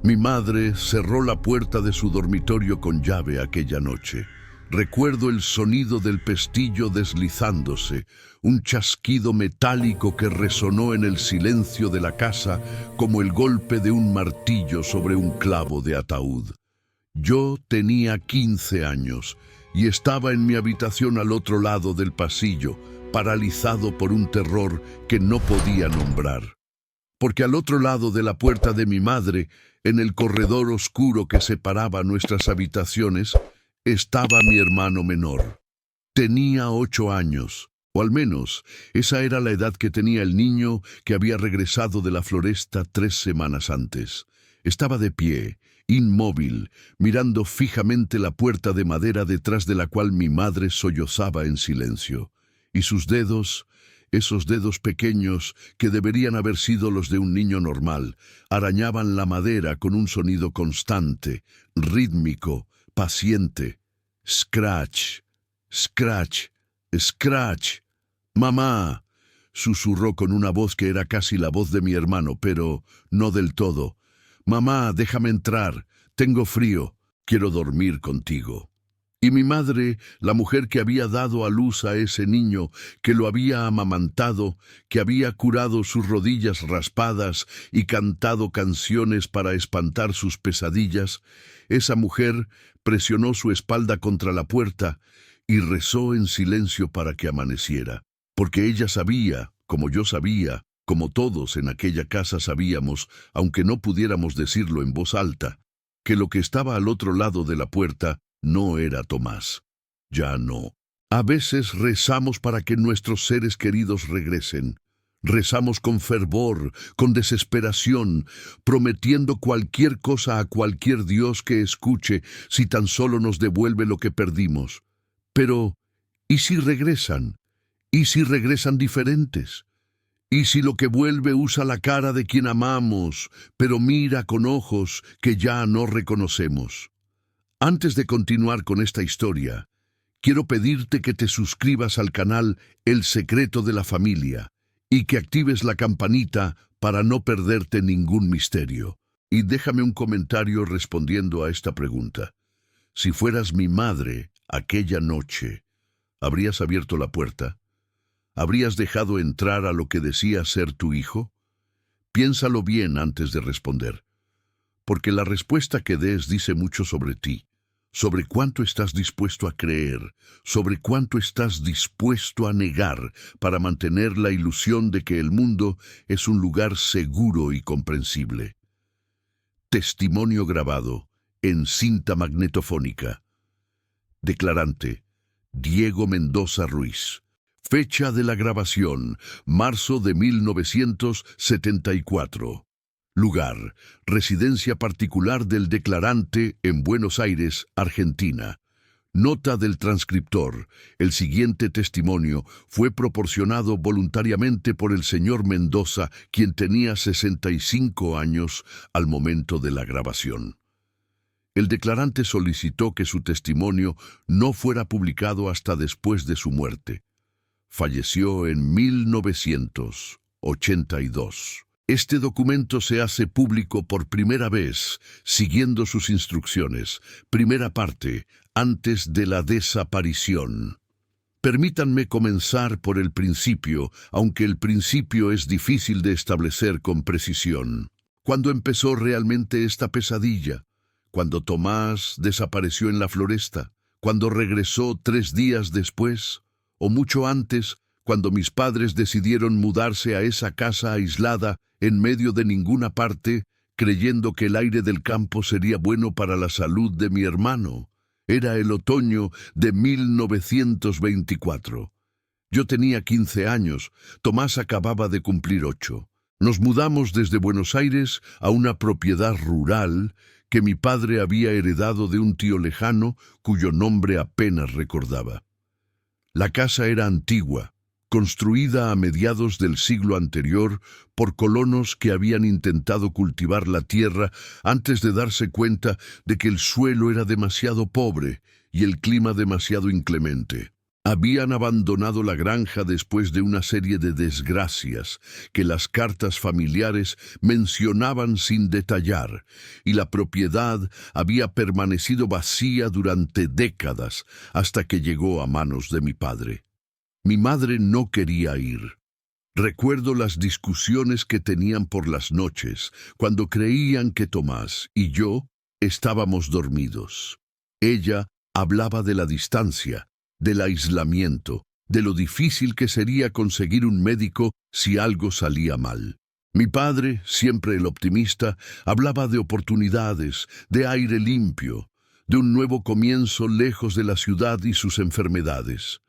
Mi madre cerró la puerta de su dormitorio con llave aquella noche. Recuerdo el sonido del pestillo deslizándose, un chasquido metálico que resonó en el silencio de la casa como el golpe de un martillo sobre un clavo de ataúd. Yo tenía 15 años y estaba en mi habitación al otro lado del pasillo, paralizado por un terror que no podía nombrar. Porque al otro lado de la puerta de mi madre, en el corredor oscuro que separaba nuestras habitaciones, estaba mi hermano menor. Tenía 8 años, o al menos esa era la edad que tenía el niño que había regresado de la floresta 3 semanas antes. Estaba de pie, inmóvil, mirando fijamente la puerta de madera detrás de la cual mi madre sollozaba en silencio. Y sus dedos, esos dedos pequeños que deberían haber sido los de un niño normal, arañaban la madera con un sonido constante, rítmico, paciente. Scratch, scratch, scratch. «Mamá», susurró con una voz que era casi la voz de mi hermano, pero no del todo. «Mamá, déjame entrar. Tengo frío. Quiero dormir contigo». Y mi madre, la mujer que había dado a luz a ese niño, que lo había amamantado, que había curado sus rodillas raspadas y cantado canciones para espantar sus pesadillas, esa mujer presionó su espalda contra la puerta y rezó en silencio para que amaneciera, porque ella sabía, como yo sabía, como todos en aquella casa sabíamos, aunque no pudiéramos decirlo en voz alta, que lo que estaba al otro lado de la puerta no era Tomás. Ya no. A veces rezamos para que nuestros seres queridos regresen. Rezamos con fervor, con desesperación, prometiendo cualquier cosa a cualquier Dios que escuche si tan solo nos devuelve lo que perdimos. Pero, ¿y si regresan? ¿Y si regresan diferentes? ¿Y si lo que vuelve usa la cara de quien amamos, pero mira con ojos que ya no reconocemos? Antes de continuar con esta historia, quiero pedirte que te suscribas al canal El Secreto de la Familia y que actives la campanita para no perderte ningún misterio. Y déjame un comentario respondiendo a esta pregunta. Si fueras mi madre aquella noche, ¿habrías abierto la puerta? ¿Habrías dejado entrar a lo que decía ser tu hijo? Piénsalo bien antes de responder, porque la respuesta que des dice mucho sobre ti, sobre cuánto estás dispuesto a creer, sobre cuánto estás dispuesto a negar para mantener la ilusión de que el mundo es un lugar seguro y comprensible. Testimonio grabado en cinta magnetofónica. Declarante: Diego Mendoza Ruiz. Fecha de la grabación: marzo de 1974. Lugar: residencia particular del declarante en Buenos Aires, Argentina. Nota del transcriptor: el siguiente testimonio fue proporcionado voluntariamente por el señor Mendoza, quien tenía 65 años al momento de la grabación. El declarante solicitó que su testimonio no fuera publicado hasta después de su muerte. Falleció en 1982. Este documento se hace público por primera vez, siguiendo sus instrucciones. Primera parte: antes de la desaparición. Permítanme comenzar por el principio, aunque el principio es difícil de establecer con precisión. ¿Cuándo empezó realmente esta pesadilla? ¿Cuando Tomás desapareció en la floresta? ¿Cuando regresó 3 días después? ¿O mucho antes, cuando mis padres decidieron mudarse a esa casa aislada en medio de ninguna parte, creyendo que el aire del campo sería bueno para la salud de mi hermano? Era el otoño de 1924. Yo tenía 15 años, Tomás acababa de cumplir 8. Nos mudamos desde Buenos Aires a una propiedad rural que mi padre había heredado de un tío lejano cuyo nombre apenas recordaba. La casa era antigua, construida a mediados del siglo anterior por colonos que habían intentado cultivar la tierra antes de darse cuenta de que el suelo era demasiado pobre y el clima demasiado inclemente. Habían abandonado la granja después de una serie de desgracias que las cartas familiares mencionaban sin detallar, y la propiedad había permanecido vacía durante décadas hasta que llegó a manos de mi padre. Mi madre no quería ir. Recuerdo las discusiones que tenían por las noches, cuando creían que Tomás y yo estábamos dormidos. Ella hablaba de la distancia, del aislamiento, de lo difícil que sería conseguir un médico si algo salía mal. Mi padre, siempre el optimista, hablaba de oportunidades, de aire limpio, de un nuevo comienzo lejos de la ciudad y sus enfermedades.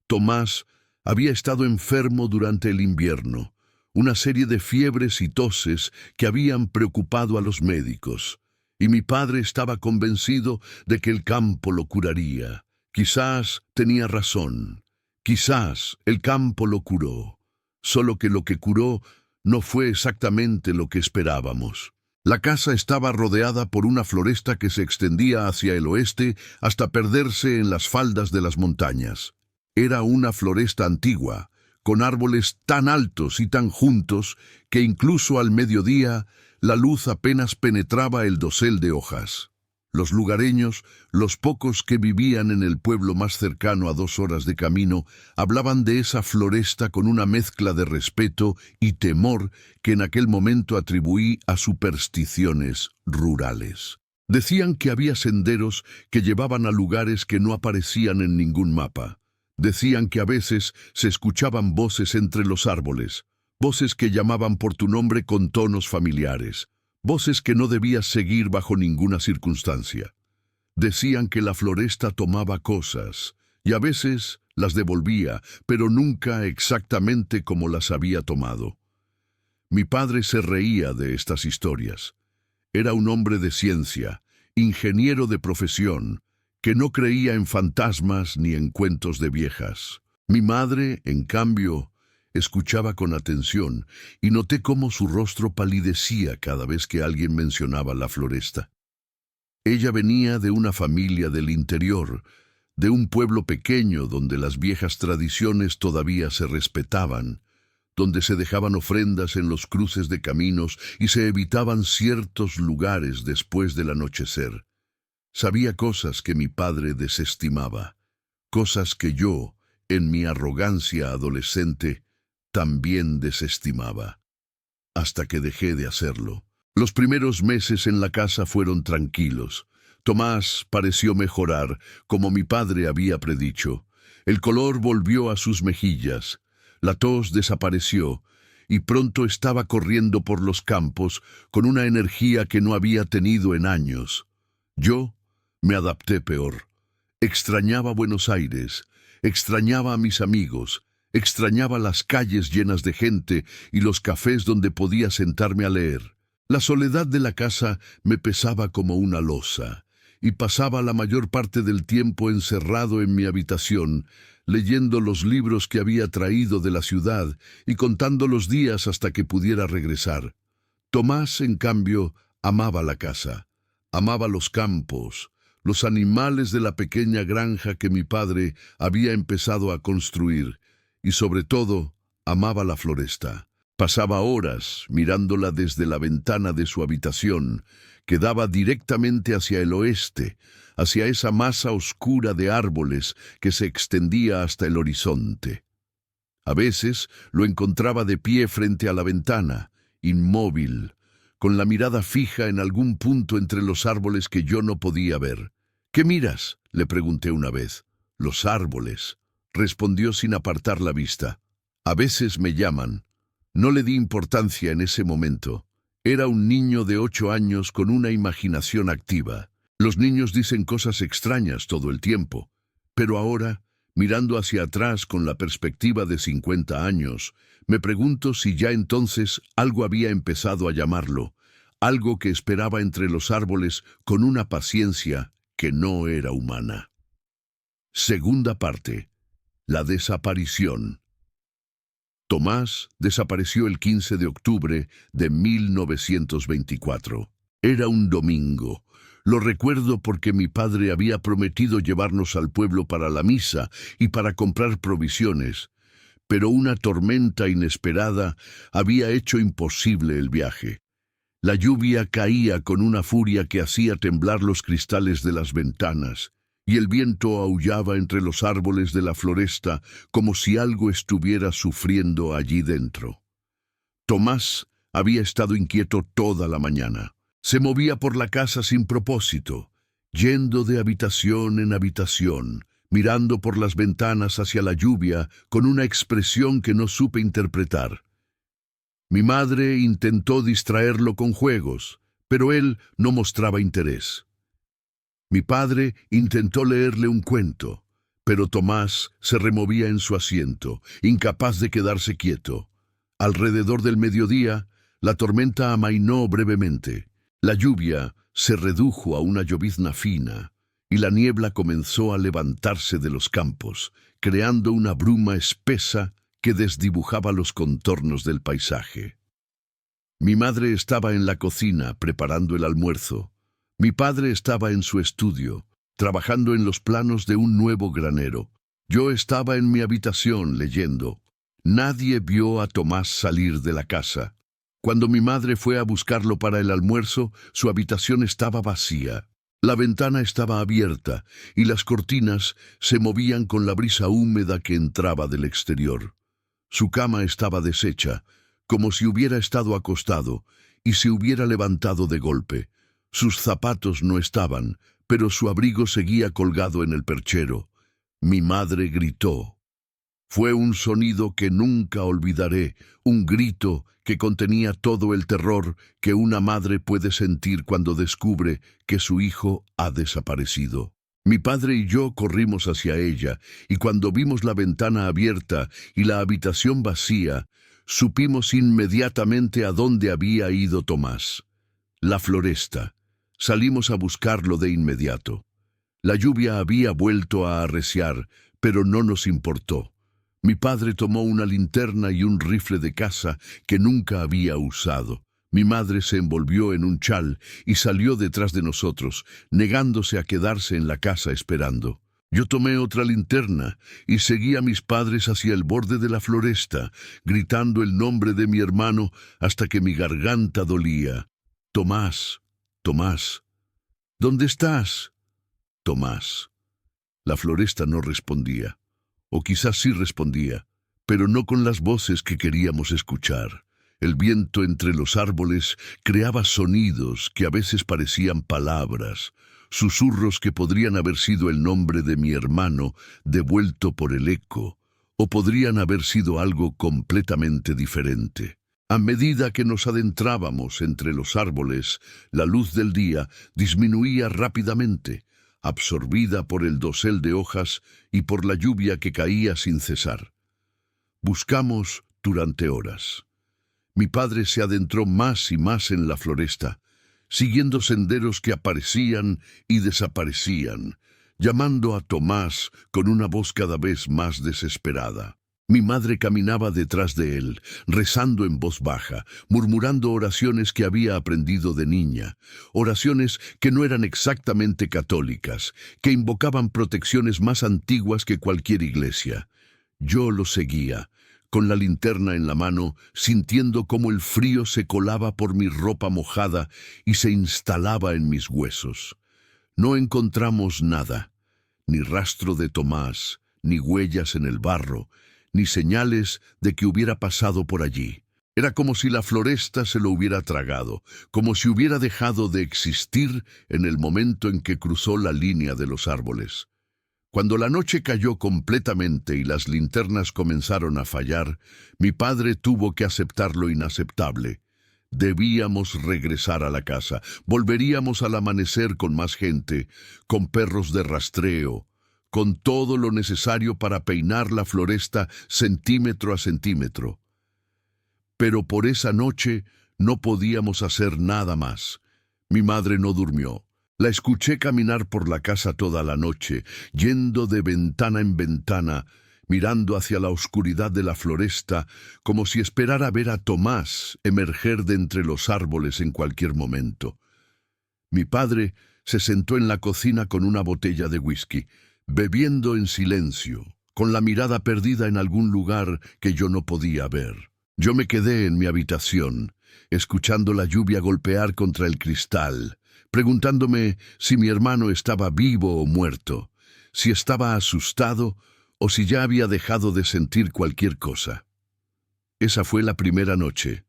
Tomás había estado enfermo durante el invierno, una serie de fiebres y toses que habían preocupado a los médicos, y mi padre estaba convencido de que el campo lo curaría. Quizás tenía razón, quizás el campo lo curó, solo que lo que curó no fue exactamente lo que esperábamos. La casa estaba rodeada por una floresta que se extendía hacia el oeste hasta perderse en las faldas de las montañas. Era una floresta antigua, con árboles tan altos y tan juntos que incluso al mediodía la luz apenas penetraba el dosel de hojas. Los lugareños, los pocos que vivían en el pueblo más cercano a 2 horas de camino, hablaban de esa floresta con una mezcla de respeto y temor que en aquel momento atribuí a supersticiones rurales. Decían que había senderos que llevaban a lugares que no aparecían en ningún mapa. Decían que a veces se escuchaban voces entre los árboles, voces que llamaban por tu nombre con tonos familiares, voces que no debías seguir bajo ninguna circunstancia. Decían que la floresta tomaba cosas, y a veces las devolvía, pero nunca exactamente como las había tomado. Mi padre se reía de estas historias. Era un hombre de ciencia, ingeniero de profesión, que no creía en fantasmas ni en cuentos de viejas. Mi madre, en cambio, escuchaba con atención y noté cómo su rostro palidecía cada vez que alguien mencionaba la floresta. Ella venía de una familia del interior, de un pueblo pequeño donde las viejas tradiciones todavía se respetaban, donde se dejaban ofrendas en los cruces de caminos y se evitaban ciertos lugares después del anochecer. Sabía cosas que mi padre desestimaba, cosas que yo, en mi arrogancia adolescente, también desestimaba, hasta que dejé de hacerlo. Los primeros meses en la casa fueron tranquilos. Tomás pareció mejorar, como mi padre había predicho. El color volvió a sus mejillas, la tos desapareció, y pronto estaba corriendo por los campos con una energía que no había tenido en años. Yo me adapté peor. Extrañaba Buenos Aires, extrañaba a mis amigos, extrañaba las calles llenas de gente y los cafés donde podía sentarme a leer. La soledad de la casa me pesaba como una losa, y pasaba la mayor parte del tiempo encerrado en mi habitación, leyendo los libros que había traído de la ciudad y contando los días hasta que pudiera regresar. Tomás, en cambio, amaba la casa, amaba los campos, los animales de la pequeña granja que mi padre había empezado a construir, y sobre todo, amaba la floresta. Pasaba horas mirándola desde la ventana de su habitación, que daba directamente hacia el oeste, hacia esa masa oscura de árboles que se extendía hasta el horizonte. A veces lo encontraba de pie frente a la ventana, inmóvil, con la mirada fija en algún punto entre los árboles que yo no podía ver. «¿Qué miras?», le pregunté una vez. «Los árboles», respondió sin apartar la vista. «A veces me llaman». No le di importancia en ese momento. Era un niño de 8 años con una imaginación activa. Los niños dicen cosas extrañas todo el tiempo. Pero ahora, mirando hacia atrás con la perspectiva de 50 años, me pregunto si ya entonces algo había empezado a llamarlo, algo que esperaba entre los árboles con una paciencia que no era humana. Segunda parte. La desaparición. Tomás desapareció el 15 de octubre de 1924. Era un domingo. Lo recuerdo porque mi padre había prometido llevarnos al pueblo para la misa y para comprar provisiones, pero una tormenta inesperada había hecho imposible el viaje. La lluvia caía con una furia que hacía temblar los cristales de las ventanas, y el viento aullaba entre los árboles de la floresta como si algo estuviera sufriendo allí dentro. Tomás había estado inquieto toda la mañana. Se movía por la casa sin propósito, yendo de habitación en habitación, mirando por las ventanas hacia la lluvia con una expresión que no supe interpretar. Mi madre intentó distraerlo con juegos, pero él no mostraba interés. Mi padre intentó leerle un cuento, pero Tomás se removía en su asiento, incapaz de quedarse quieto. Alrededor del mediodía, la tormenta amainó brevemente. La lluvia se redujo a una llovizna fina, y la niebla comenzó a levantarse de los campos, creando una bruma espesa que desdibujaba los contornos del paisaje. Mi madre estaba en la cocina preparando el almuerzo. Mi padre estaba en su estudio, trabajando en los planos de un nuevo granero. Yo estaba en mi habitación leyendo. Nadie vio a Tomás salir de la casa. Cuando mi madre fue a buscarlo para el almuerzo, su habitación estaba vacía. La ventana estaba abierta y las cortinas se movían con la brisa húmeda que entraba del exterior. Su cama estaba deshecha, como si hubiera estado acostado y se hubiera levantado de golpe. Sus zapatos no estaban, pero su abrigo seguía colgado en el perchero. Mi madre gritó. Fue un sonido que nunca olvidaré, un grito que contenía todo el terror que una madre puede sentir cuando descubre que su hijo ha desaparecido. Mi padre y yo corrimos hacia ella, y cuando vimos la ventana abierta y la habitación vacía, supimos inmediatamente a dónde había ido Tomás. La floresta. Salimos a buscarlo de inmediato. La lluvia había vuelto a arreciar, pero no nos importó. Mi padre tomó una linterna y un rifle de caza que nunca había usado. Mi madre se envolvió en un chal y salió detrás de nosotros, negándose a quedarse en la casa esperando. Yo tomé otra linterna y seguí a mis padres hacia el borde de la floresta, gritando el nombre de mi hermano hasta que mi garganta dolía. Tomás, Tomás, ¿dónde estás? Tomás. La floresta no respondía. O quizás sí respondía, pero no con las voces que queríamos escuchar. El viento entre los árboles creaba sonidos que a veces parecían palabras, susurros que podrían haber sido el nombre de mi hermano devuelto por el eco, o podrían haber sido algo completamente diferente. A medida que nos adentrábamos entre los árboles, la luz del día disminuía rápidamente, absorbida por el dosel de hojas y por la lluvia que caía sin cesar. Buscamos durante horas. Mi padre se adentró más y más en la floresta, siguiendo senderos que aparecían y desaparecían, llamando a Tomás con una voz cada vez más desesperada. Mi madre caminaba detrás de él, rezando en voz baja, murmurando oraciones que había aprendido de niña, oraciones que no eran exactamente católicas, que invocaban protecciones más antiguas que cualquier iglesia. Yo lo seguía, con la linterna en la mano, sintiendo cómo el frío se colaba por mi ropa mojada y se instalaba en mis huesos. No encontramos nada, ni rastro de Tomás, ni huellas en el barro, ni señales de que hubiera pasado por allí. Era como si la floresta se lo hubiera tragado, como si hubiera dejado de existir en el momento en que cruzó la línea de los árboles. Cuando la noche cayó completamente y las linternas comenzaron a fallar, mi padre tuvo que aceptar lo inaceptable. Debíamos regresar a la casa. Volveríamos al amanecer con más gente, con perros de rastreo, con todo lo necesario para peinar la floresta centímetro a centímetro. Pero por esa noche no podíamos hacer nada más. Mi madre no durmió. La escuché caminar por la casa toda la noche, yendo de ventana en ventana, mirando hacia la oscuridad de la floresta, como si esperara ver a Tomás emerger de entre los árboles en cualquier momento. Mi padre se sentó en la cocina con una botella de whisky, bebiendo en silencio, con la mirada perdida en algún lugar que yo no podía ver. Yo me quedé en mi habitación, escuchando la lluvia golpear contra el cristal, preguntándome si mi hermano estaba vivo o muerto, si estaba asustado o si ya había dejado de sentir cualquier cosa. Esa fue la primera noche.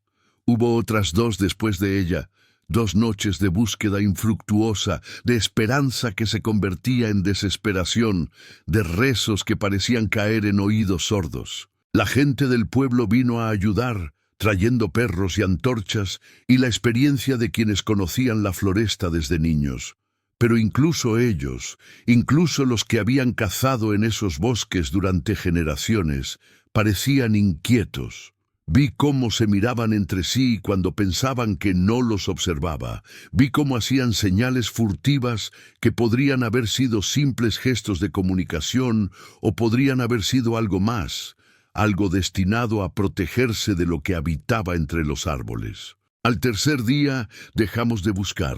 Hubo otras dos después de ella, 2 noches de búsqueda infructuosa, de esperanza que se convertía en desesperación, de rezos que parecían caer en oídos sordos. La gente del pueblo vino a ayudar, trayendo perros y antorchas, y la experiencia de quienes conocían la floresta desde niños. Pero incluso ellos, incluso los que habían cazado en esos bosques durante generaciones, parecían inquietos. Vi cómo se miraban entre sí cuando pensaban que no los observaba. Vi cómo hacían señales furtivas que podrían haber sido simples gestos de comunicación o podrían haber sido algo más, algo destinado a protegerse de lo que habitaba entre los árboles. Al tercer día dejamos de buscar.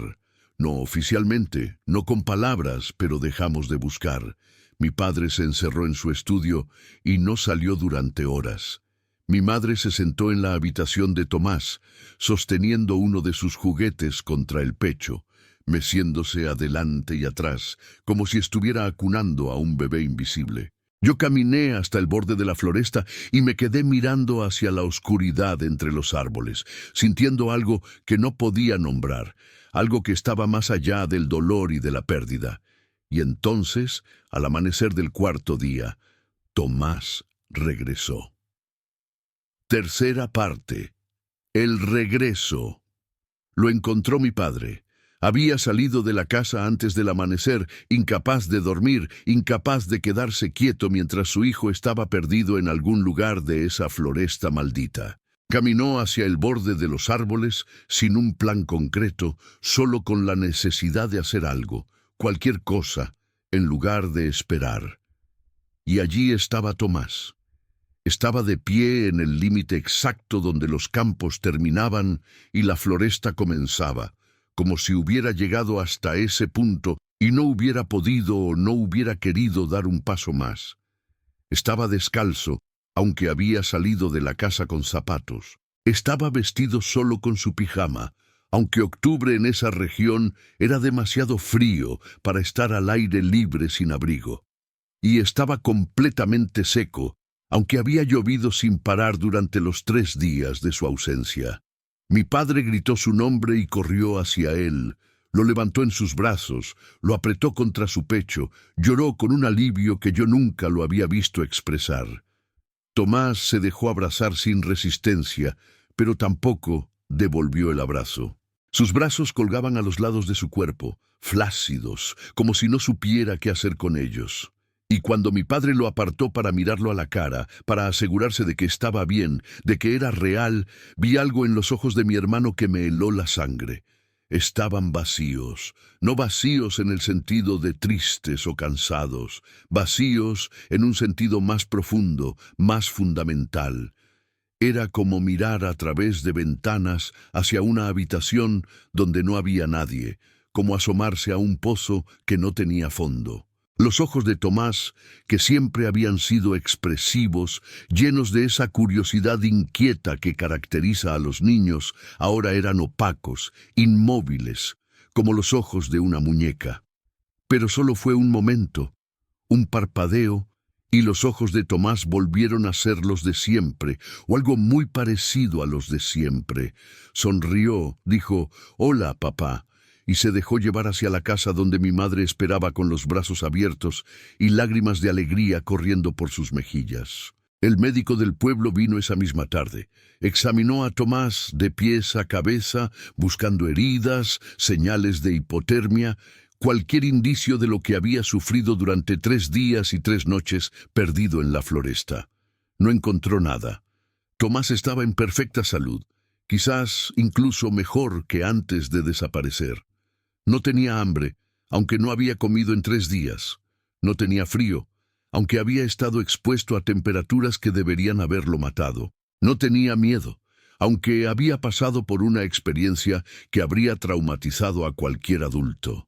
No oficialmente, no con palabras, pero dejamos de buscar. Mi padre se encerró en su estudio y no salió durante horas. Mi madre se sentó en la habitación de Tomás, sosteniendo uno de sus juguetes contra el pecho, meciéndose adelante y atrás, como si estuviera acunando a un bebé invisible. Yo caminé hasta el borde de la floresta y me quedé mirando hacia la oscuridad entre los árboles, sintiendo algo que no podía nombrar, algo que estaba más allá del dolor y de la pérdida. Y entonces, al amanecer del 4.º día, Tomás regresó. Tercera parte. El regreso. Lo encontró mi padre. Había salido de la casa antes del amanecer, incapaz de dormir, incapaz de quedarse quieto mientras su hijo estaba perdido en algún lugar de esa floresta maldita. Caminó hacia el borde de los árboles, sin un plan concreto, solo con la necesidad de hacer algo, cualquier cosa, en lugar de esperar. Y allí estaba Tomás. Estaba de pie en el límite exacto donde los campos terminaban y la floresta comenzaba, como si hubiera llegado hasta ese punto y no hubiera podido o no hubiera querido dar un paso más. Estaba descalzo, aunque había salido de la casa con zapatos. Estaba vestido solo con su pijama, aunque octubre en esa región era demasiado frío para estar al aire libre sin abrigo. Y estaba completamente seco, aunque había llovido sin parar durante los 3 días de su ausencia. Mi padre gritó su nombre y corrió hacia él. Lo levantó en sus brazos, lo apretó contra su pecho, lloró con un alivio que yo nunca lo había visto expresar. Tomás se dejó abrazar sin resistencia, pero tampoco devolvió el abrazo. Sus brazos colgaban a los lados de su cuerpo, flácidos, como si no supiera qué hacer con ellos. Y cuando mi padre lo apartó para mirarlo a la cara, para asegurarse de que estaba bien, de que era real, vi algo en los ojos de mi hermano que me heló la sangre. Estaban vacíos, no vacíos en el sentido de tristes o cansados, vacíos en un sentido más profundo, más fundamental. Era como mirar a través de ventanas hacia una habitación donde no había nadie, como asomarse a un pozo que no tenía fondo. Los ojos de Tomás, que siempre habían sido expresivos, llenos de esa curiosidad inquieta que caracteriza a los niños, ahora eran opacos, inmóviles, como los ojos de una muñeca. Pero solo fue un momento, un parpadeo, y los ojos de Tomás volvieron a ser los de siempre, o algo muy parecido a los de siempre. Sonrió, dijo, «Hola, papá», y se dejó llevar hacia la casa donde mi madre esperaba con los brazos abiertos y lágrimas de alegría corriendo por sus mejillas. El médico del pueblo vino esa misma tarde. Examinó a Tomás de pies a cabeza, buscando heridas, señales de hipotermia, cualquier indicio de lo que había sufrido durante 3 días y 3 noches perdido en la floresta. No encontró nada. Tomás estaba en perfecta salud, quizás incluso mejor que antes de desaparecer. No tenía hambre, aunque no había comido en 3 días. No tenía frío, aunque había estado expuesto a temperaturas que deberían haberlo matado. No tenía miedo, aunque había pasado por una experiencia que habría traumatizado a cualquier adulto.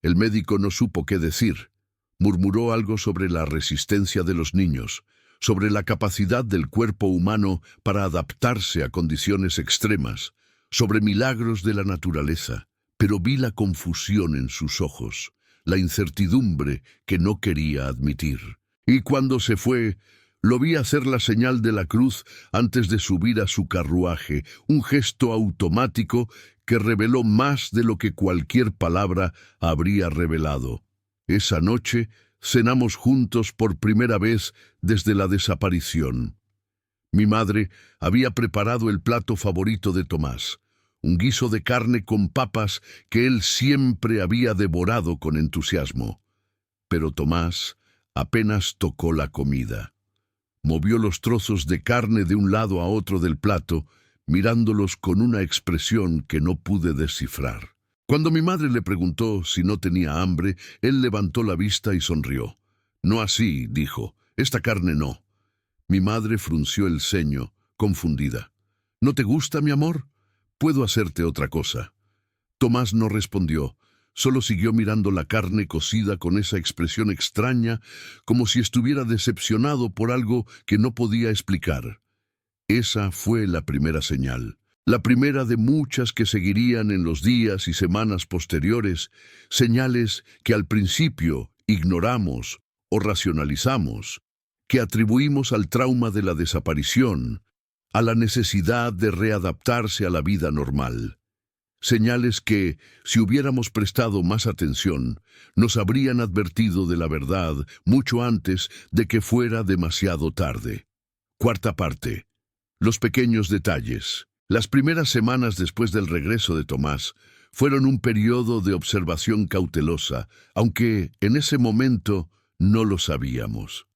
El médico no supo qué decir. Murmuró algo sobre la resistencia de los niños, sobre la capacidad del cuerpo humano para adaptarse a condiciones extremas, sobre milagros de la naturaleza, pero vi la confusión en sus ojos, la incertidumbre que no quería admitir. Y cuando se fue, lo vi hacer la señal de la cruz antes de subir a su carruaje, un gesto automático que reveló más de lo que cualquier palabra habría revelado. Esa noche cenamos juntos por primera vez desde la desaparición. Mi madre había preparado el plato favorito de Tomás, un guiso de carne con papas que él siempre había devorado con entusiasmo. Pero Tomás apenas tocó la comida. Movió los trozos de carne de un lado a otro del plato, mirándolos con una expresión que no pude descifrar. Cuando mi madre le preguntó si no tenía hambre, él levantó la vista y sonrió. «No así», dijo, «esta carne no». Mi madre frunció el ceño, confundida. «¿No te gusta, mi amor? Puedo hacerte otra cosa». Tomás no respondió, solo siguió mirando la carne cocida con esa expresión extraña, como si estuviera decepcionado por algo que no podía explicar. Esa fue la primera señal, la primera de muchas que seguirían en los días y semanas posteriores, señales que al principio ignoramos o racionalizamos, que atribuimos al trauma de la desaparición, a la necesidad de readaptarse a la vida normal. Señales que, si hubiéramos prestado más atención, nos habrían advertido de la verdad mucho antes de que fuera demasiado tarde. Cuarta parte. Los pequeños detalles. Las primeras semanas después del regreso de Tomás fueron un periodo de observación cautelosa, aunque en ese momento no lo sabíamos.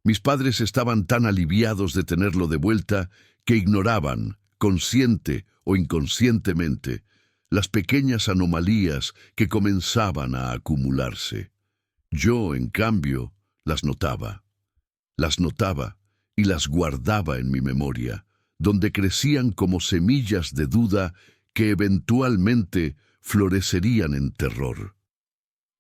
Mis padres estaban tan aliviados de tenerlo de vuelta que ignoraban, consciente o inconscientemente, las pequeñas anomalías que comenzaban a acumularse. Yo, en cambio, las notaba y las guardaba en mi memoria, donde crecían como semillas de duda que eventualmente florecerían en terror.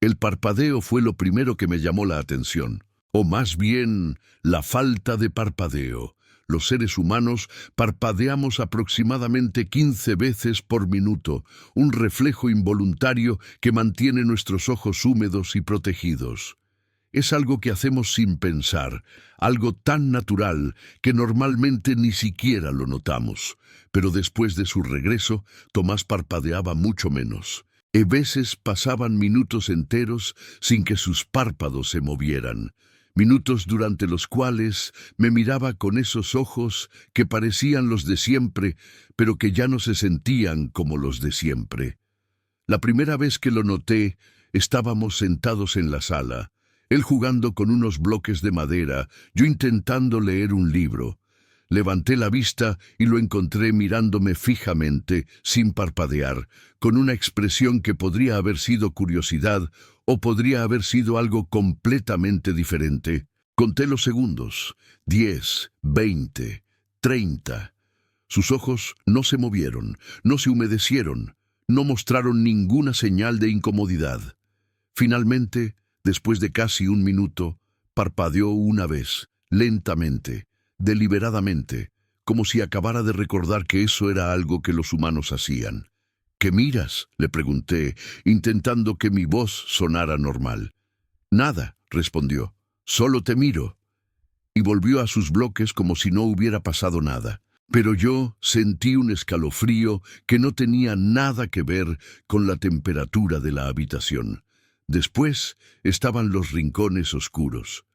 El parpadeo fue lo primero que me llamó la atención, o más bien, la falta de parpadeo. Los seres humanos parpadeamos aproximadamente 15 veces por minuto, un reflejo involuntario que mantiene nuestros ojos húmedos y protegidos. Es algo que hacemos sin pensar, algo tan natural que normalmente ni siquiera lo notamos. Pero después de su regreso, Tomás parpadeaba mucho menos. A veces pasaban minutos enteros sin que sus párpados se movieran. Minutos durante los cuales me miraba con esos ojos que parecían los de siempre, pero que ya no se sentían como los de siempre. La primera vez que lo noté, estábamos sentados en la sala, él jugando con unos bloques de madera, yo intentando leer un libro. Levanté la vista y lo encontré mirándome fijamente, sin parpadear, con una expresión que podría haber sido curiosidad o podría haber sido algo completamente diferente. Conté los segundos, 10, 20, 30. Sus ojos no se movieron, no se humedecieron, no mostraron ninguna señal de incomodidad. Finalmente, después de casi un minuto, parpadeó una vez, lentamente, deliberadamente, como si acabara de recordar que eso era algo que los humanos hacían. «¿Qué miras?», le pregunté, intentando que mi voz sonara normal. «Nada», respondió, «solo te miro». Y volvió a sus bloques como si no hubiera pasado nada. Pero yo sentí un escalofrío que no tenía nada que ver con la temperatura de la habitación. Después estaban los rincones oscuros.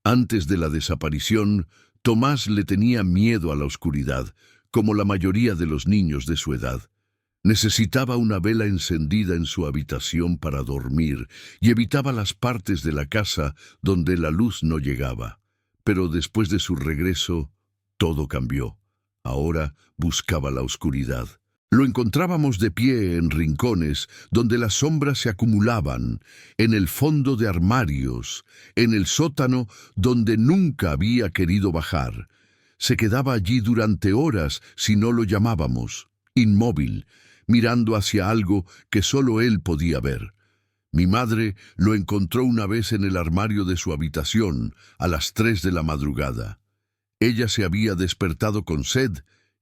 Antes de la desaparición, Tomás le tenía miedo a la oscuridad, como la mayoría de los niños de su edad. Necesitaba una vela encendida en su habitación para dormir y evitaba las partes de la casa donde la luz no llegaba. Pero después de su regreso, todo cambió. Ahora buscaba la oscuridad. Lo encontrábamos de pie en rincones donde las sombras se acumulaban, en el fondo de armarios, en el sótano donde nunca había querido bajar. Se quedaba allí durante horas si no lo llamábamos, inmóvil, mirando hacia algo que solo él podía ver. Mi madre lo encontró una vez en el armario de su habitación, a las 3 de la madrugada. Ella se había despertado con sed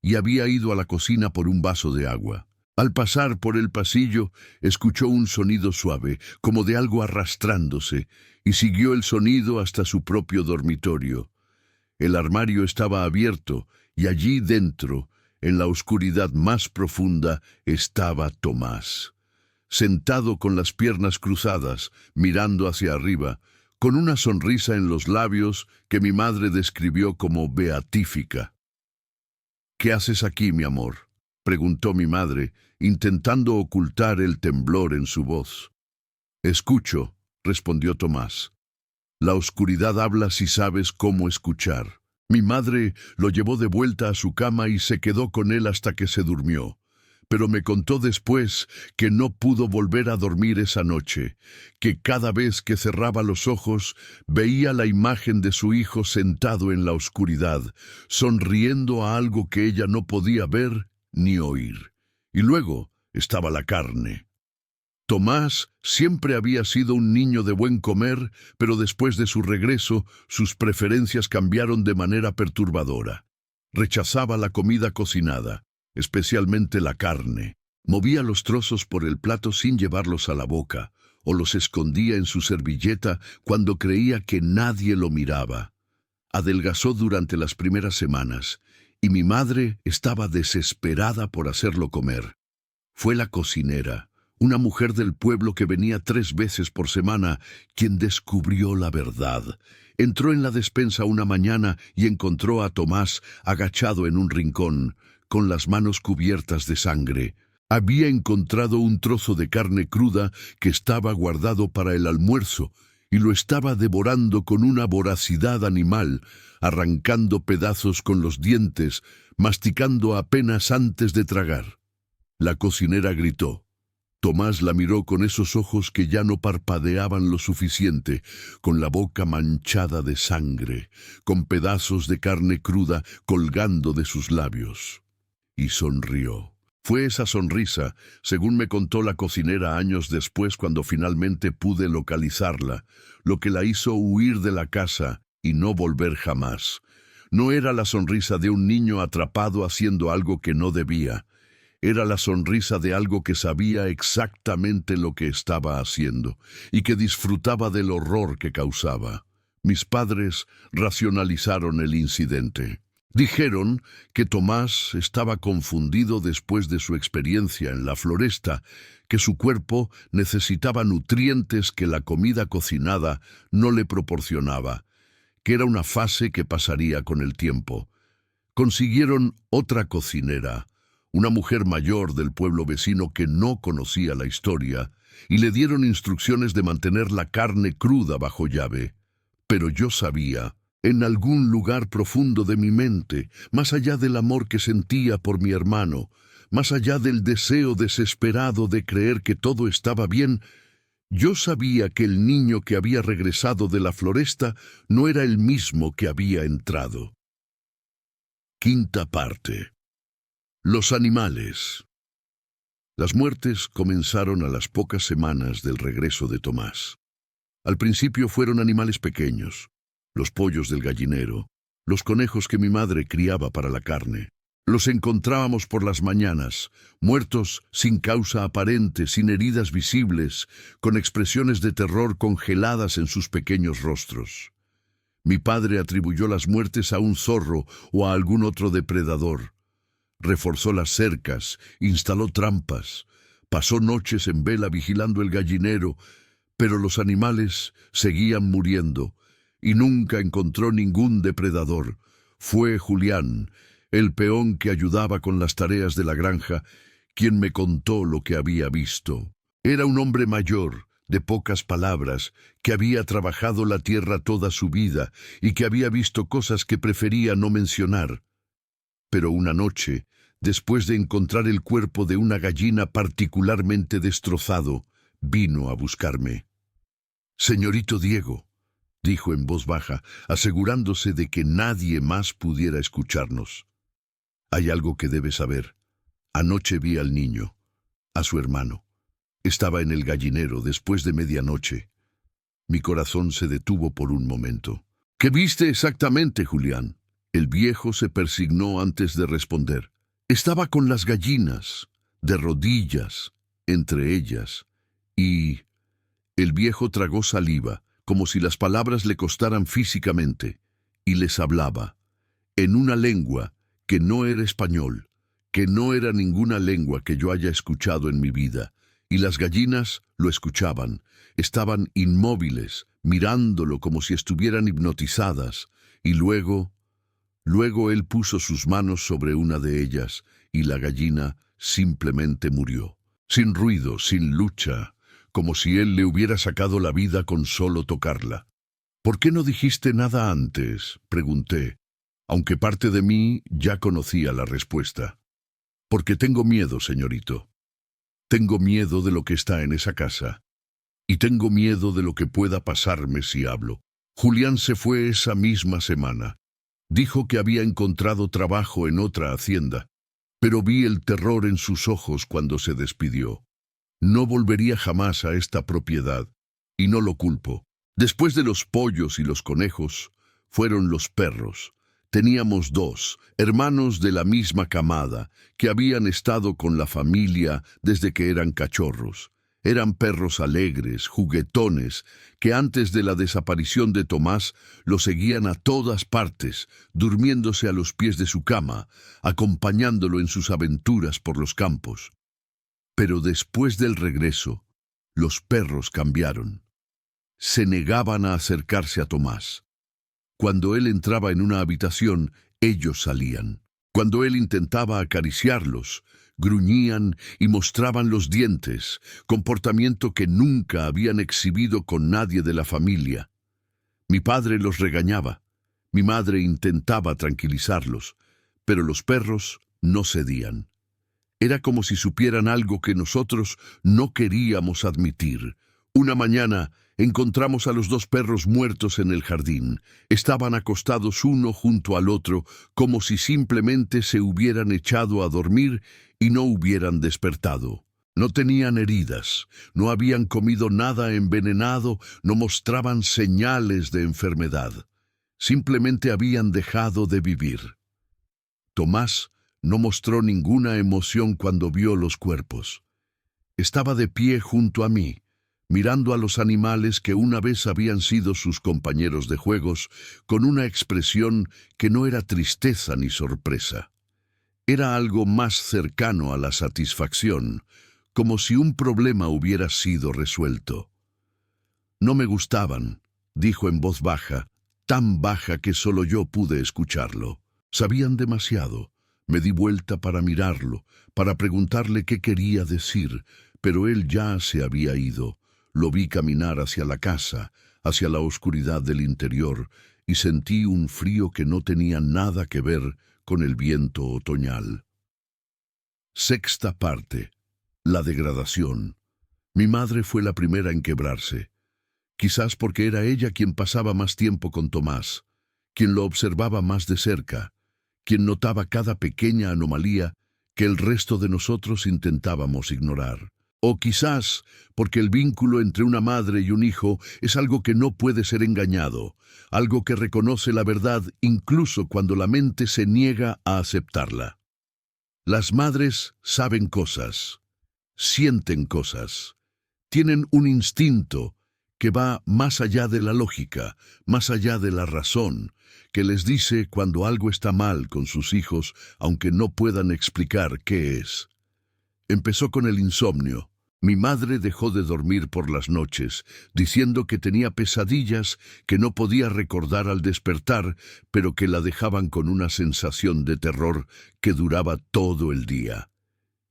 y había ido a la cocina por un vaso de agua. Al pasar por el pasillo, escuchó un sonido suave, como de algo arrastrándose, y siguió el sonido hasta su propio dormitorio. El armario estaba abierto, y allí dentro, en la oscuridad más profunda, estaba Tomás. Sentado con las piernas cruzadas, mirando hacia arriba, con una sonrisa en los labios que mi madre describió como beatífica. «¿Qué haces aquí, mi amor?», preguntó mi madre, intentando ocultar el temblor en su voz. «Escucho», respondió Tomás. «La oscuridad habla si sabes cómo escuchar». Mi madre lo llevó de vuelta a su cama y se quedó con él hasta que se durmió. Pero me contó después que no pudo volver a dormir esa noche, que cada vez que cerraba los ojos veía la imagen de su hijo sentado en la oscuridad, sonriendo a algo que ella no podía ver ni oír. Y luego estaba la carne. Tomás siempre había sido un niño de buen comer, pero después de su regreso, sus preferencias cambiaron de manera perturbadora. Rechazaba la comida cocinada, especialmente la carne. Movía los trozos por el plato sin llevarlos a la boca, o los escondía en su servilleta cuando creía que nadie lo miraba. Adelgazó durante las primeras semanas, y mi madre estaba desesperada por hacerlo comer. Fue la cocinera, una mujer del pueblo que venía 3 veces por semana, quien descubrió la verdad. Entró en la despensa una mañana y encontró a Tomás agachado en un rincón, con las manos cubiertas de sangre. Había encontrado un trozo de carne cruda que estaba guardado para el almuerzo y lo estaba devorando con una voracidad animal, arrancando pedazos con los dientes, masticando apenas antes de tragar. La cocinera gritó. Tomás la miró con esos ojos que ya no parpadeaban lo suficiente, con la boca manchada de sangre, con pedazos de carne cruda colgando de sus labios. Y sonrió. Fue esa sonrisa, según me contó la cocinera años después cuando finalmente pude localizarla, lo que la hizo huir de la casa y no volver jamás. No era la sonrisa de un niño atrapado haciendo algo que no debía. Era la sonrisa de algo que sabía exactamente lo que estaba haciendo y que disfrutaba del horror que causaba. Mis padres racionalizaron el incidente. Dijeron que Tomás estaba confundido después de su experiencia en la floresta, que su cuerpo necesitaba nutrientes que la comida cocinada no le proporcionaba, que era una fase que pasaría con el tiempo. Consiguieron otra cocinera, una mujer mayor del pueblo vecino que no conocía la historia, y le dieron instrucciones de mantener la carne cruda bajo llave. Pero yo sabía, en algún lugar profundo de mi mente, más allá del amor que sentía por mi hermano, más allá del deseo desesperado de creer que todo estaba bien, yo sabía que el niño que había regresado de la floresta no era el mismo que había entrado. Quinta parte. Los animales. Las muertes comenzaron a las pocas semanas del regreso de Tomás. Al principio fueron animales pequeños, los pollos del gallinero, los conejos que mi madre criaba para la carne. Los encontrábamos por las mañanas, muertos sin causa aparente, sin heridas visibles, con expresiones de terror congeladas en sus pequeños rostros. Mi padre atribuyó las muertes a un zorro o a algún otro depredador. Reforzó las cercas, instaló trampas, pasó noches en vela vigilando el gallinero, pero los animales seguían muriendo y nunca encontró ningún depredador. Fue Julián, el peón que ayudaba con las tareas de la granja, quien me contó lo que había visto. Era un hombre mayor, de pocas palabras, que había trabajado la tierra toda su vida y que había visto cosas que prefería no mencionar. Pero una noche, después de encontrar el cuerpo de una gallina particularmente destrozado, vino a buscarme. «Señorito Diego», dijo en voz baja, asegurándose de que nadie más pudiera escucharnos. Hay algo que debes saber. Anoche vi al niño, a su hermano. Estaba en el gallinero después de medianoche. Mi corazón se detuvo por un momento. ¿Qué viste exactamente, Julián? El viejo se persignó antes de responder. Estaba con las gallinas, de rodillas, entre ellas, y... El viejo tragó saliva, como si las palabras le costaran físicamente, y les hablaba, en una lengua que no era español, que no era ninguna lengua que yo haya escuchado en mi vida, y las gallinas lo escuchaban, estaban inmóviles, mirándolo como si estuvieran hipnotizadas, y luego él puso sus manos sobre una de ellas, y la gallina simplemente murió, sin ruido, sin lucha, como si él le hubiera sacado la vida con solo tocarla. ¿Por qué no dijiste nada antes?, pregunté, aunque parte de mí ya conocía la respuesta. Porque tengo miedo, señorito. Tengo miedo de lo que está en esa casa. Y tengo miedo de lo que pueda pasarme si hablo. Julián se fue esa misma semana. Dijo que había encontrado trabajo en otra hacienda, pero vi el terror en sus ojos cuando se despidió. No volvería jamás a esta propiedad, y no lo culpo. Después de los pollos y los conejos, fueron los perros. Teníamos 2, hermanos de la misma camada, que habían estado con la familia desde que eran cachorros. Eran perros alegres, juguetones, que antes de la desaparición de Tomás lo seguían a todas partes, durmiéndose a los pies de su cama, acompañándolo en sus aventuras por los campos. Pero después del regreso, los perros cambiaron. Se negaban a acercarse a Tomás. Cuando él entraba en una habitación, ellos salían. Cuando él intentaba acariciarlos, gruñían y mostraban los dientes, comportamiento que nunca habían exhibido con nadie de la familia. Mi padre los regañaba. Mi madre intentaba tranquilizarlos, pero los perros no cedían. Era como si supieran algo que nosotros no queríamos admitir. Una mañana encontramos a los 2 perros muertos en el jardín. Estaban acostados uno junto al otro, como si simplemente se hubieran echado a dormir y no hubieran despertado. No tenían heridas, no habían comido nada envenenado, no mostraban señales de enfermedad. Simplemente habían dejado de vivir. Tomás no mostró ninguna emoción cuando vio los cuerpos. Estaba de pie junto a mí, mirando a los animales que una vez habían sido sus compañeros de juegos, con una expresión que no era tristeza ni sorpresa. Era algo más cercano a la satisfacción, como si un problema hubiera sido resuelto. No me gustaban, dijo en voz baja, tan baja que solo yo pude escucharlo. Sabían demasiado. Me di vuelta para mirarlo, para preguntarle qué quería decir, pero él ya se había ido. Lo vi caminar hacia la casa, hacia la oscuridad del interior, y sentí un frío que no tenía nada que ver con el viento otoñal. 6ª parte. La degradación. Mi madre fue la primera en quebrarse. Quizás porque era ella quien pasaba más tiempo con Tomás, quien lo observaba más de cerca, quien notaba cada pequeña anomalía que el resto de nosotros intentábamos ignorar. O quizás porque el vínculo entre una madre y un hijo es algo que no puede ser engañado, algo que reconoce la verdad incluso cuando la mente se niega a aceptarla. Las madres saben cosas, sienten cosas, tienen un instinto que va más allá de la lógica, más allá de la razón, que les dice cuando algo está mal con sus hijos, aunque no puedan explicar qué es. Empezó con el insomnio. Mi madre dejó de dormir por las noches, diciendo que tenía pesadillas que no podía recordar al despertar, pero que la dejaban con una sensación de terror que duraba todo el día.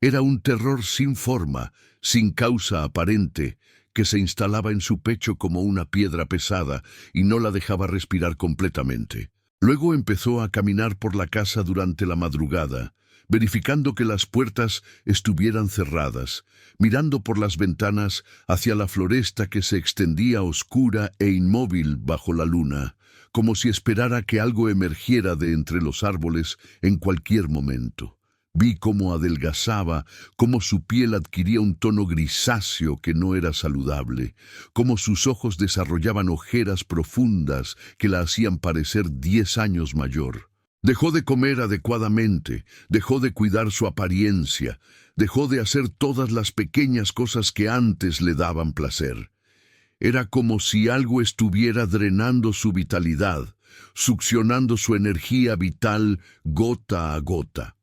Era un terror sin forma, sin causa aparente, que se instalaba en su pecho como una piedra pesada y no la dejaba respirar completamente. Luego empezó a caminar por la casa durante la madrugada, verificando que las puertas estuvieran cerradas, mirando por las ventanas hacia la floresta que se extendía oscura e inmóvil bajo la luna, como si esperara que algo emergiera de entre los árboles en cualquier momento. Vi cómo adelgazaba, cómo su piel adquiría un tono grisáceo que no era saludable, cómo sus ojos desarrollaban ojeras profundas que la hacían parecer 10 años mayor. Dejó de comer adecuadamente, dejó de cuidar su apariencia, dejó de hacer todas las pequeñas cosas que antes le daban placer. Era como si algo estuviera drenando su vitalidad, succionando su energía vital gota a gota.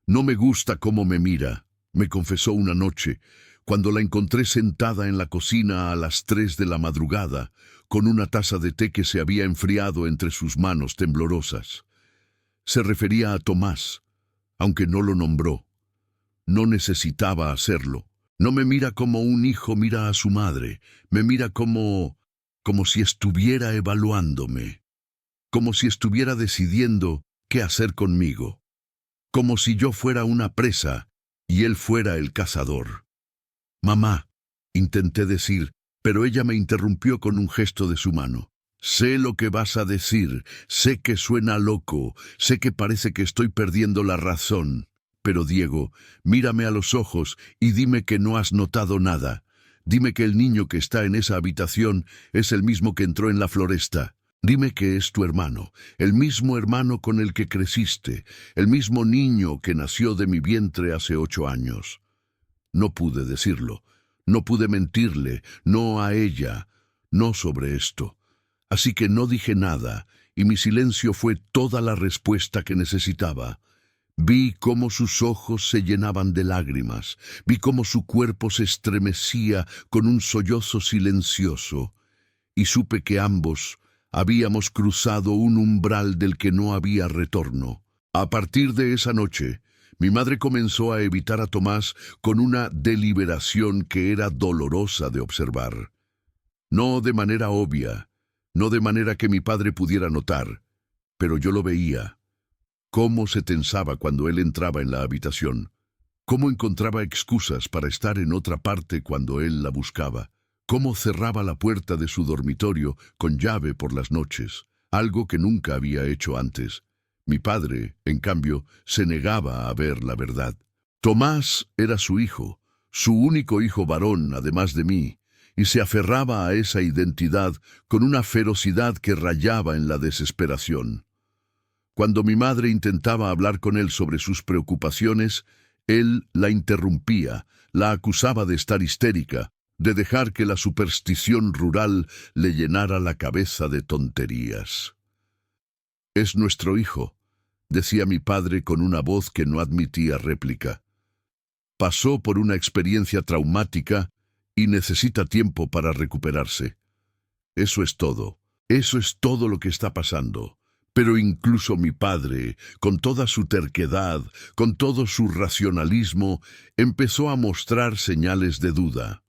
«No me gusta cómo me mira», me confesó una noche, cuando la encontré sentada en la cocina a las 3 de la madrugada, con una taza de té que se había enfriado entre sus manos temblorosas. Se refería a Tomás, aunque no lo nombró. No necesitaba hacerlo. No me mira como un hijo mira a su madre, me mira como si estuviera evaluándome, como si estuviera decidiendo qué hacer conmigo. Como si yo fuera una presa y él fuera el cazador. «Mamá», intenté decir, pero ella me interrumpió con un gesto de su mano. «Sé lo que vas a decir, sé que suena loco, sé que parece que estoy perdiendo la razón. Pero Diego, mírame a los ojos y dime que no has notado nada. Dime que el niño que está en esa habitación es el mismo que entró en la floresta. Dime que es tu hermano, el mismo hermano con el que creciste, el mismo niño que nació de mi vientre hace 8 años. No pude decirlo, no pude mentirle, no a ella, no sobre esto. Así que no dije nada, y mi silencio fue toda la respuesta que necesitaba. Vi cómo sus ojos se llenaban de lágrimas, vi cómo su cuerpo se estremecía con un sollozo silencioso, y supe que ambos habíamos cruzado un umbral del que no había retorno. A partir de esa noche, mi madre comenzó a evitar a Tomás con una deliberación que era dolorosa de observar. No de manera obvia, no de manera que mi padre pudiera notar, pero yo lo veía. Cómo se tensaba cuando él entraba en la habitación, cómo encontraba excusas para estar en otra parte cuando él la buscaba. Cómo cerraba la puerta de su dormitorio con llave por las noches, algo que nunca había hecho antes. Mi padre, en cambio, se negaba a ver la verdad. Tomás era su hijo, su único hijo varón, además de mí, y se aferraba a esa identidad con una ferocidad que rayaba en la desesperación. Cuando mi madre intentaba hablar con él sobre sus preocupaciones, él la interrumpía, la acusaba de estar histérica, de dejar que la superstición rural le llenara la cabeza de tonterías. «Es nuestro hijo», decía mi padre con una voz que no admitía réplica. «Pasó por una experiencia traumática y necesita tiempo para recuperarse. Eso es todo lo que está pasando». Pero incluso mi padre, con toda su terquedad, con todo su racionalismo, empezó a mostrar señales de duda.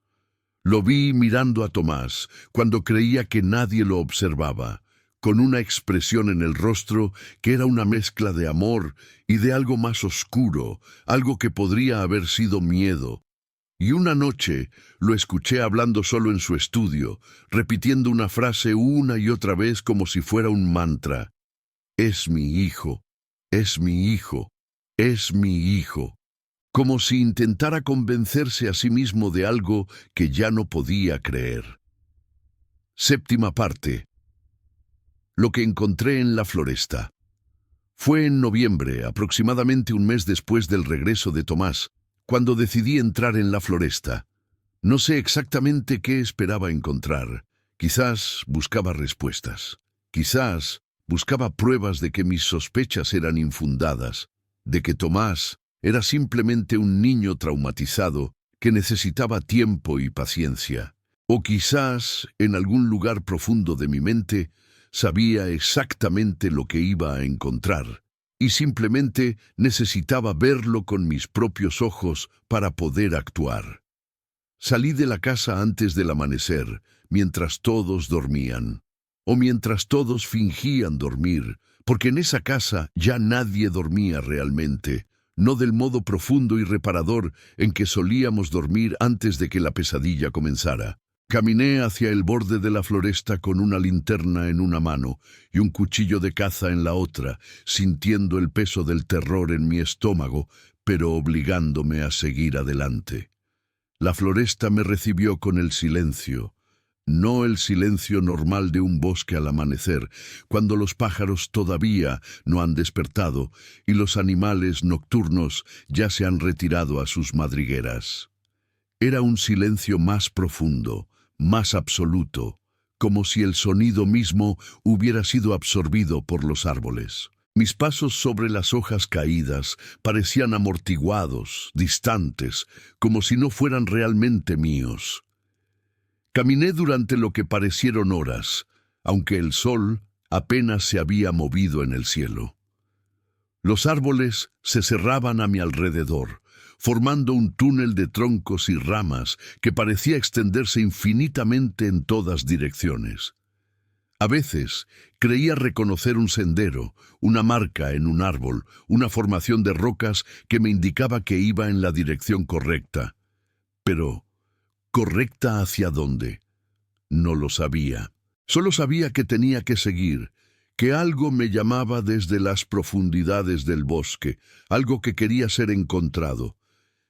Lo vi mirando a Tomás, cuando creía que nadie lo observaba, con una expresión en el rostro que era una mezcla de amor y de algo más oscuro, algo que podría haber sido miedo. Y una noche lo escuché hablando solo en su estudio, repitiendo una frase una y otra vez como si fuera un mantra. «Es mi hijo, es mi hijo, es mi hijo», como si intentara convencerse a sí mismo de algo que ya no podía creer. Séptima parte. Lo que encontré en la floresta. Fue en noviembre, aproximadamente un mes después del regreso de Tomás, cuando decidí entrar en la floresta. No sé exactamente qué esperaba encontrar. Quizás buscaba respuestas. Quizás buscaba pruebas de que mis sospechas eran infundadas, de que Tomás era simplemente un niño traumatizado que necesitaba tiempo y paciencia. O quizás, en algún lugar profundo de mi mente, sabía exactamente lo que iba a encontrar, y simplemente necesitaba verlo con mis propios ojos para poder actuar. Salí de la casa antes del amanecer, mientras todos dormían, o mientras todos fingían dormir, porque en esa casa ya nadie dormía realmente, no del modo profundo y reparador en que solíamos dormir antes de que la pesadilla comenzara. Caminé hacia el borde de la floresta con una linterna en una mano y un cuchillo de caza en la otra, sintiendo el peso del terror en mi estómago, pero obligándome a seguir adelante. La floresta me recibió con el silencio, no el silencio normal de un bosque al amanecer, cuando los pájaros todavía no han despertado y los animales nocturnos ya se han retirado a sus madrigueras. Era un silencio más profundo, más absoluto, como si el sonido mismo hubiera sido absorbido por los árboles. Mis pasos sobre las hojas caídas parecían amortiguados, distantes, como si no fueran realmente míos. Caminé durante lo que parecieron horas, aunque el sol apenas se había movido en el cielo. Los árboles se cerraban a mi alrededor, formando un túnel de troncos y ramas que parecía extenderse infinitamente en todas direcciones. A veces creía reconocer un sendero, una marca en un árbol, una formación de rocas que me indicaba que iba en la dirección correcta. Pero, ¿correcta hacia dónde? No lo sabía. Solo sabía que tenía que seguir, que algo me llamaba desde las profundidades del bosque, algo que quería ser encontrado.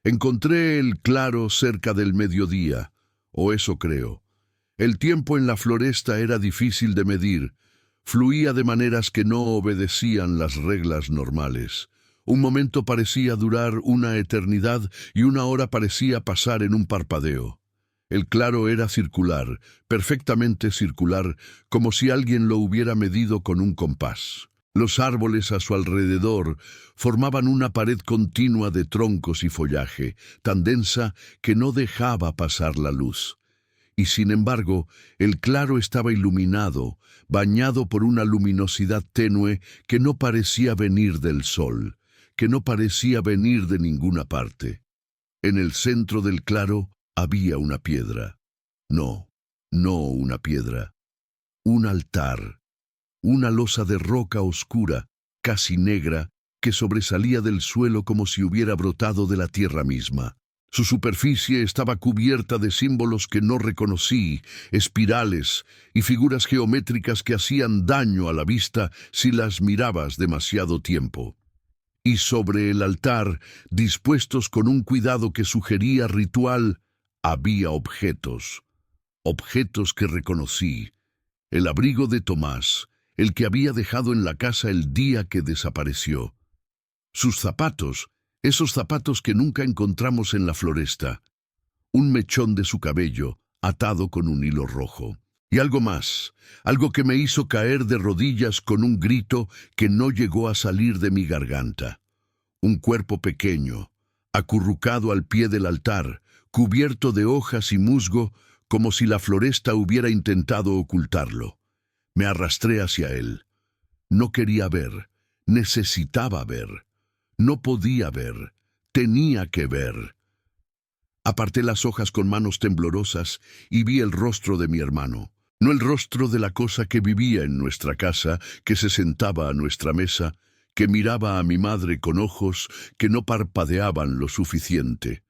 Encontré el claro cerca del mediodía, o eso creo. El tiempo en la floresta era difícil de medir, fluía de maneras que no obedecían las reglas normales. Un momento parecía durar una eternidad y una hora parecía pasar en un parpadeo. El claro era circular, perfectamente circular, como si alguien lo hubiera medido con un compás. Los árboles a su alrededor formaban una pared continua de troncos y follaje, tan densa que no dejaba pasar la luz. Y sin embargo, el claro estaba iluminado, bañado por una luminosidad tenue que no parecía venir del sol, que no parecía venir de ninguna parte. En el centro del claro había una piedra. No una piedra. Un altar. Una losa de roca oscura, casi negra, que sobresalía del suelo como si hubiera brotado de la tierra misma. Su superficie estaba cubierta de símbolos que no reconocí, espirales y figuras geométricas que hacían daño a la vista si las mirabas demasiado tiempo. Y sobre el altar, dispuestos con un cuidado que sugería ritual, había objetos que reconocí. El abrigo de Tomás, el que había dejado en la casa el día que desapareció. Sus zapatos, esos zapatos que nunca encontramos en la floresta. Un mechón de su cabello, atado con un hilo rojo. Y algo más, algo que me hizo caer de rodillas con un grito que no llegó a salir de mi garganta. Un cuerpo pequeño, acurrucado al pie del altar, cubierto de hojas y musgo, como si la floresta hubiera intentado ocultarlo. Me arrastré hacia él. No quería ver, necesitaba ver. No podía ver, tenía que ver. Aparté las hojas con manos temblorosas y vi el rostro de mi hermano. No el rostro de la cosa que vivía en nuestra casa, que se sentaba a nuestra mesa, que miraba a mi madre con ojos que no parpadeaban lo suficiente.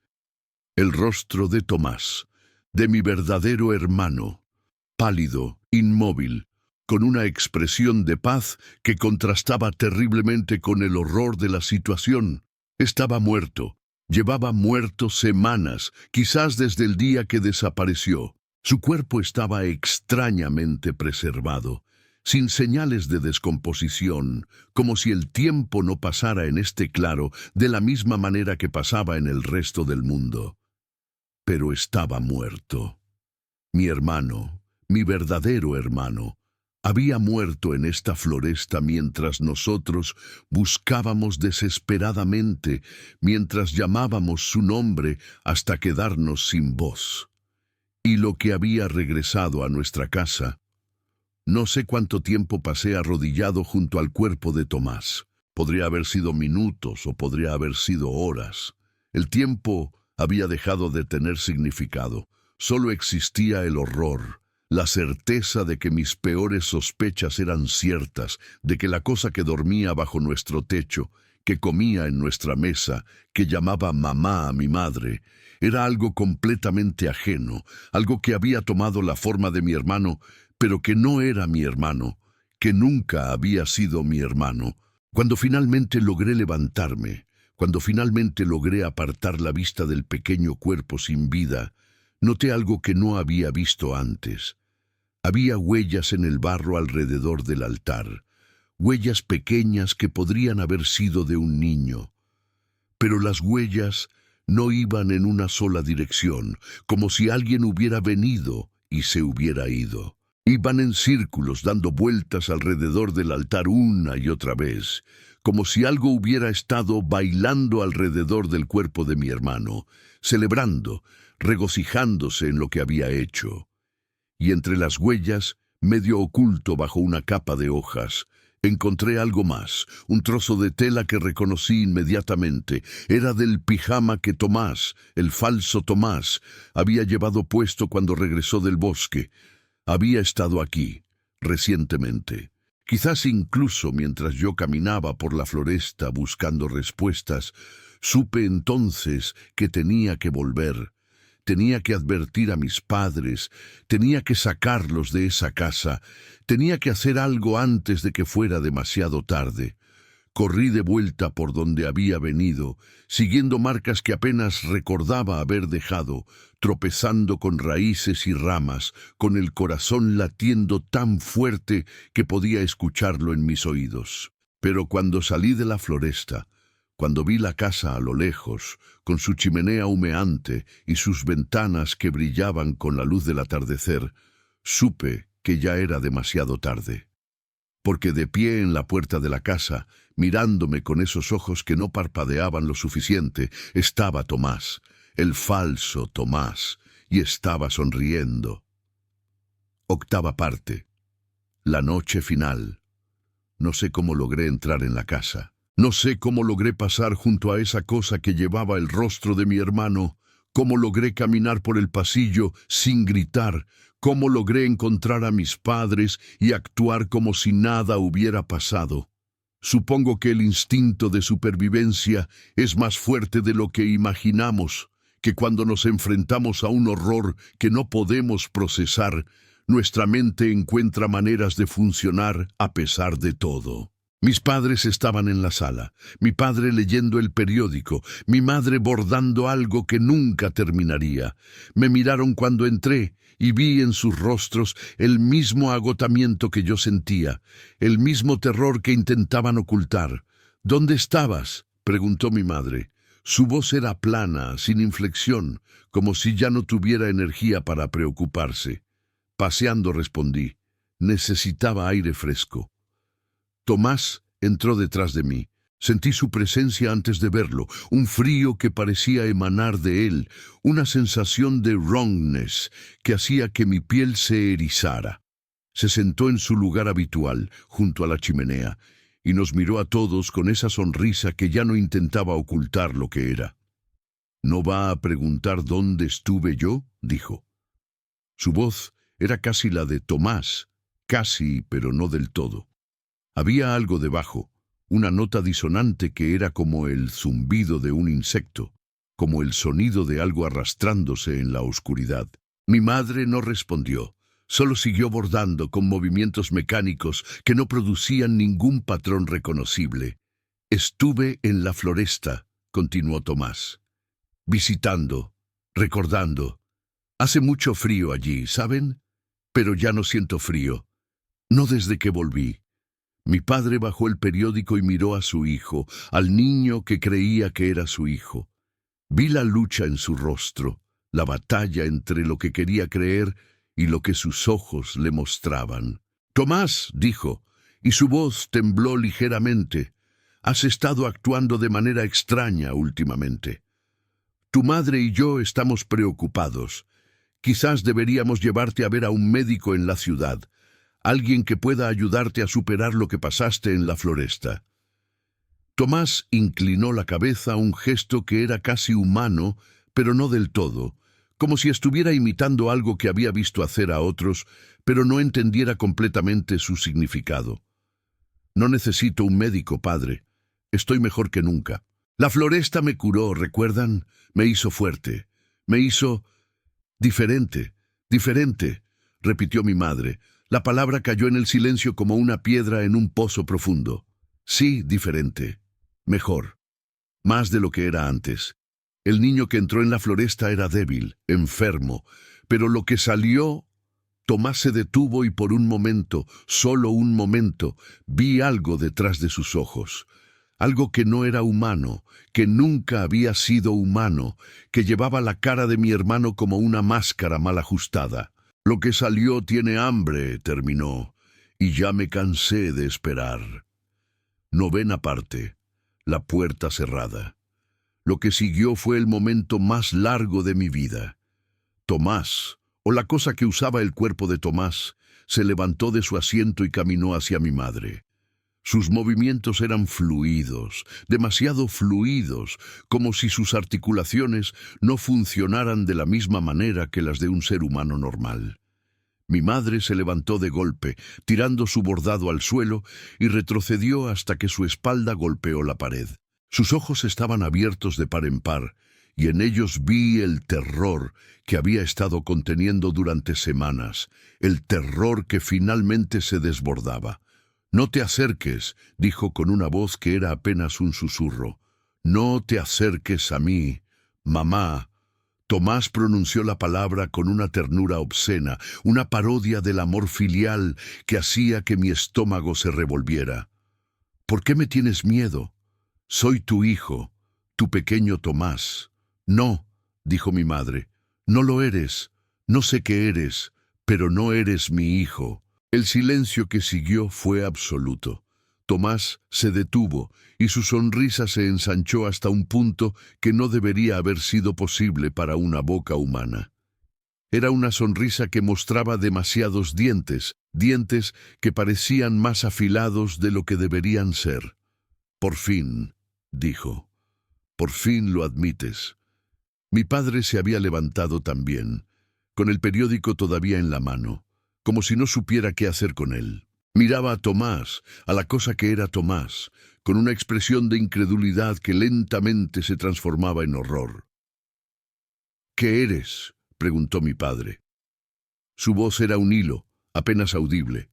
El rostro de Tomás, de mi verdadero hermano, pálido, inmóvil, con una expresión de paz que contrastaba terriblemente con el horror de la situación. Estaba muerto, llevaba muerto semanas, quizás desde el día que desapareció. Su cuerpo estaba extrañamente preservado, sin señales de descomposición, como si el tiempo no pasara en este claro de la misma manera que pasaba en el resto del mundo. Pero estaba muerto. Mi hermano, mi verdadero hermano, había muerto en esta floresta mientras nosotros buscábamos desesperadamente, mientras llamábamos su nombre hasta quedarnos sin voz. Y lo que había regresado a nuestra casa. No sé cuánto tiempo pasé arrodillado junto al cuerpo de Tomás. Podría haber sido minutos o podría haber sido horas. El tiempo había dejado de tener significado. Solo existía el horror. La certeza de que mis peores sospechas eran ciertas, de que la cosa que dormía bajo nuestro techo, que comía en nuestra mesa, que llamaba mamá a mi madre, era algo completamente ajeno, algo que había tomado la forma de mi hermano, pero que no era mi hermano, que nunca había sido mi hermano. Cuando finalmente logré levantarme, cuando finalmente logré apartar la vista del pequeño cuerpo sin vida, noté algo que no había visto antes. Había huellas en el barro alrededor del altar, huellas pequeñas que podrían haber sido de un niño. Pero las huellas no iban en una sola dirección, como si alguien hubiera venido y se hubiera ido. Iban en círculos, dando vueltas alrededor del altar una y otra vez, como si algo hubiera estado bailando alrededor del cuerpo de mi hermano, celebrando, regocijándose en lo que había hecho. Y entre las huellas, medio oculto bajo una capa de hojas, encontré algo más, un trozo de tela que reconocí inmediatamente. Era del pijama que Tomás, el falso Tomás, había llevado puesto cuando regresó del bosque. Había estado aquí, recientemente. Quizás incluso mientras yo caminaba por la floresta buscando respuestas, supe entonces que tenía que volver. Tenía que advertir a mis padres, tenía que sacarlos de esa casa, tenía que hacer algo antes de que fuera demasiado tarde. Corrí de vuelta por donde había venido, siguiendo marcas que apenas recordaba haber dejado, tropezando con raíces y ramas, con el corazón latiendo tan fuerte que podía escucharlo en mis oídos. Pero cuando salí de la floresta, cuando vi la casa a lo lejos, con su chimenea humeante y sus ventanas que brillaban con la luz del atardecer, supe que ya era demasiado tarde. Porque de pie en la puerta de la casa, mirándome con esos ojos que no parpadeaban lo suficiente, estaba Tomás, el falso Tomás, y estaba sonriendo. Octava parte. La noche final. No sé cómo logré entrar en la casa. No sé cómo logré pasar junto a esa cosa que llevaba el rostro de mi hermano, cómo logré caminar por el pasillo sin gritar, cómo logré encontrar a mis padres y actuar como si nada hubiera pasado. Supongo que el instinto de supervivencia es más fuerte de lo que imaginamos, que cuando nos enfrentamos a un horror que no podemos procesar, nuestra mente encuentra maneras de funcionar a pesar de todo. Mis padres estaban en la sala, mi padre leyendo el periódico, mi madre bordando algo que nunca terminaría. Me miraron cuando entré y vi en sus rostros el mismo agotamiento que yo sentía, el mismo terror que intentaban ocultar. ¿Dónde estabas?, preguntó mi madre. Su voz era plana, sin inflexión, como si ya no tuviera energía para preocuparse. Paseando, respondí. Necesitaba aire fresco. Tomás entró detrás de mí. Sentí su presencia antes de verlo, un frío que parecía emanar de él, una sensación de wrongness que hacía que mi piel se erizara. Se sentó en su lugar habitual, junto a la chimenea, y nos miró a todos con esa sonrisa que ya no intentaba ocultar lo que era. «¿No va a preguntar dónde estuve yo?», dijo. Su voz era casi la de Tomás, casi, pero no del todo. Había algo debajo, una nota disonante que era como el zumbido de un insecto, como el sonido de algo arrastrándose en la oscuridad. Mi madre no respondió, solo siguió bordando con movimientos mecánicos que no producían ningún patrón reconocible. «Estuve en la floresta», continuó Tomás, «visitando, recordando. Hace mucho frío allí, ¿saben? Pero ya no siento frío. No desde que volví». Mi padre bajó el periódico y miró a su hijo, al niño que creía que era su hijo. Vi la lucha en su rostro, la batalla entre lo que quería creer y lo que sus ojos le mostraban. «Tomás», dijo, y su voz tembló ligeramente, «has estado actuando de manera extraña últimamente. Tu madre y yo estamos preocupados. Quizás deberíamos llevarte a ver a un médico en la ciudad. Alguien que pueda ayudarte a superar lo que pasaste en la floresta». Tomás inclinó la cabeza, un gesto que era casi humano, pero no del todo, como si estuviera imitando algo que había visto hacer a otros, pero no entendiera completamente su significado. «No necesito un médico, padre. Estoy mejor que nunca. La floresta me curó, ¿recuerdan? Me hizo fuerte. Me hizo diferente, diferente, repitió mi madre. La palabra cayó en el silencio como una piedra en un pozo profundo. Sí, diferente. Mejor. Más de lo que era antes. El niño que entró en la floresta era débil, enfermo, pero lo que salió... Tomás se detuvo y por un momento, solo un momento, vi algo detrás de sus ojos. Algo que no era humano, que nunca había sido humano, que llevaba la cara de mi hermano como una máscara mal ajustada. Lo que salió tiene hambre, terminó, y ya me cansé de esperar. Novena parte. La puerta cerrada. Lo que siguió fue el momento más largo de mi vida. Tomás, o la cosa que usaba el cuerpo de Tomás, se levantó de su asiento y caminó hacia mi madre. Sus movimientos eran fluidos, demasiado fluidos, como si sus articulaciones no funcionaran de la misma manera que las de un ser humano normal. Mi madre se levantó de golpe, tirando su bordado al suelo, y retrocedió hasta que su espalda golpeó la pared. Sus ojos estaban abiertos de par en par, y en ellos vi el terror que había estado conteniendo durante semanas, el terror que finalmente se desbordaba. «No te acerques», dijo con una voz que era apenas un susurro. «No te acerques a mí, mamá». Tomás pronunció la palabra con una ternura obscena, una parodia del amor filial que hacía que mi estómago se revolviera. «¿Por qué me tienes miedo? Soy tu hijo, tu pequeño Tomás». «No», dijo mi madre, «no lo eres. No sé qué eres, pero no eres mi hijo». El silencio que siguió fue absoluto. Tomás se detuvo y su sonrisa se ensanchó hasta un punto que no debería haber sido posible para una boca humana. Era una sonrisa que mostraba demasiados dientes, dientes que parecían más afilados de lo que deberían ser. «Por fin», dijo, «por fin lo admites». Mi padre se había levantado también, con el periódico todavía en la mano, como si no supiera qué hacer con él. Miraba a Tomás, a la cosa que era Tomás, con una expresión de incredulidad que lentamente se transformaba en horror. «¿Qué eres?», preguntó mi padre. Su voz era un hilo, apenas audible.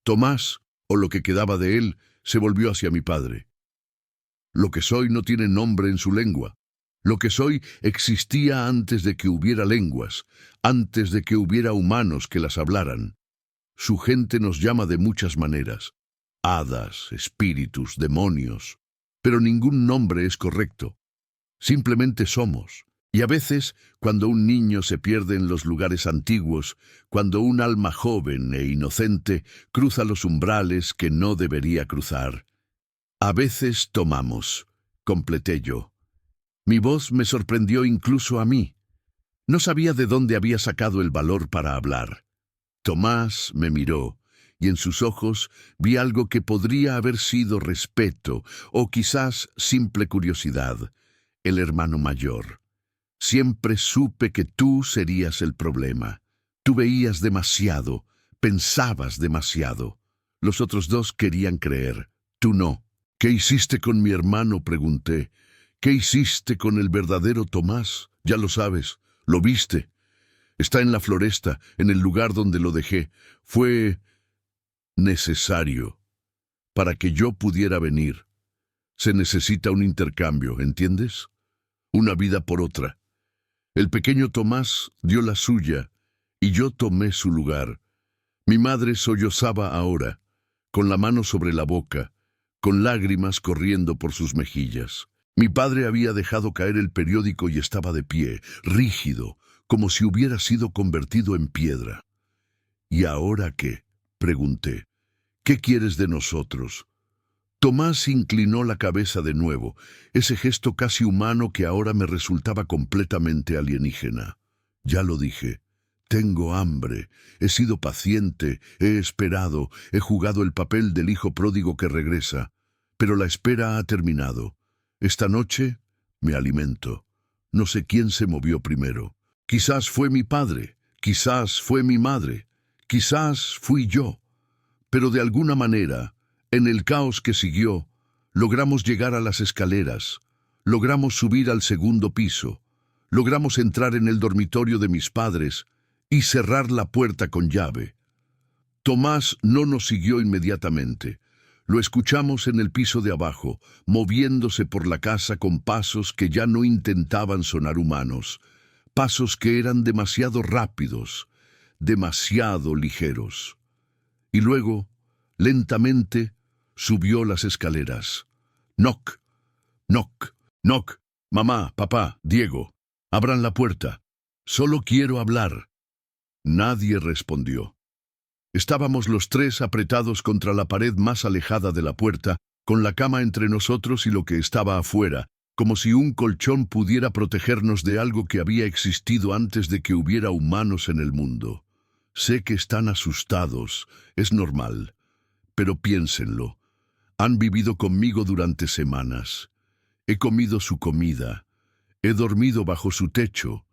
Tomás, o lo que quedaba de él, se volvió hacia mi padre. «Lo que soy no tiene nombre en su lengua. Lo que soy existía antes de que hubiera lenguas, antes de que hubiera humanos que las hablaran. Su gente nos llama de muchas maneras, hadas, espíritus, demonios, pero ningún nombre es correcto. Simplemente somos. Y a veces, cuando un niño se pierde en los lugares antiguos, cuando un alma joven e inocente cruza los umbrales que no debería cruzar, a veces tomamos», completé yo. Mi voz me sorprendió incluso a mí. No sabía de dónde había sacado el valor para hablar. Tomás me miró, y en sus ojos vi algo que podría haber sido respeto, o quizás simple curiosidad. El hermano mayor. «Siempre supe que tú serías el problema. Tú veías demasiado, pensabas demasiado. Los otros dos querían creer, tú no». «¿Qué hiciste con mi hermano?», pregunté. «¿Qué hiciste con el verdadero Tomás? Ya lo sabes, lo viste. Está en la floresta, en el lugar donde lo dejé. Fue necesario para que yo pudiera venir. Se necesita un intercambio, ¿entiendes? Una vida por otra. El pequeño Tomás dio la suya y yo tomé su lugar. Mi madre sollozaba ahora, con la mano sobre la boca, con lágrimas corriendo por sus mejillas. Mi padre había dejado caer el periódico y estaba de pie, rígido, como si hubiera sido convertido en piedra. «¿Y ahora qué?», pregunté. «¿Qué quieres de nosotros?». Tomás inclinó la cabeza de nuevo, ese gesto casi humano que ahora me resultaba completamente alienígena. «Ya lo dije. Tengo hambre. He sido paciente, he esperado, he jugado el papel del hijo pródigo que regresa. Pero la espera ha terminado. Esta noche me alimento. No sé quién se movió primero. Quizás fue mi padre, quizás fue mi madre, quizás fui yo. Pero de alguna manera, en el caos que siguió, Logramos llegar a las escaleras. Logramos subir al segundo piso. Logramos entrar en el dormitorio de mis padres y cerrar la puerta con llave. Tomás no nos siguió inmediatamente. Lo escuchamos en el piso de abajo, moviéndose por la casa con pasos que ya no intentaban sonar humanos, pasos que eran demasiado rápidos, demasiado ligeros. Y luego, lentamente, subió las escaleras. Knock, knock, knock. Mamá, papá, Diego, abran la puerta. Solo quiero hablar. Nadie respondió. Estábamos los tres apretados contra la pared más alejada de la puerta, con la cama entre nosotros y lo que estaba afuera, como si un colchón pudiera protegernos de algo que había existido antes de que hubiera humanos en el mundo. Sé que están asustados, es normal, pero piénsenlo. Han vivido conmigo durante semanas. He comido su comida. He dormido bajo su techo.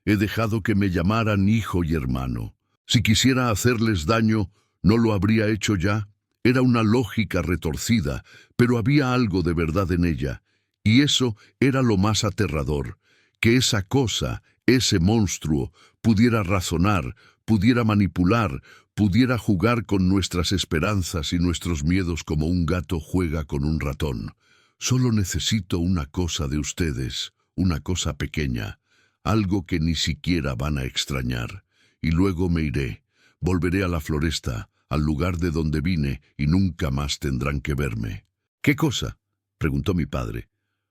He dejado que me llamaran hijo y hermano. Si quisiera hacerles daño, ¿no lo habría hecho ya? Era una lógica retorcida, pero había algo de verdad en ella. Y eso era lo más aterrador, que esa cosa, ese monstruo, pudiera razonar, pudiera manipular, pudiera jugar con nuestras esperanzas y nuestros miedos como un gato juega con un ratón. Solo necesito una cosa de ustedes, una cosa pequeña, algo que ni siquiera van a extrañar. Y luego me iré, volveré a la floresta, al lugar de donde vine, y nunca más tendrán que verme. ¿Qué cosa?, preguntó mi padre.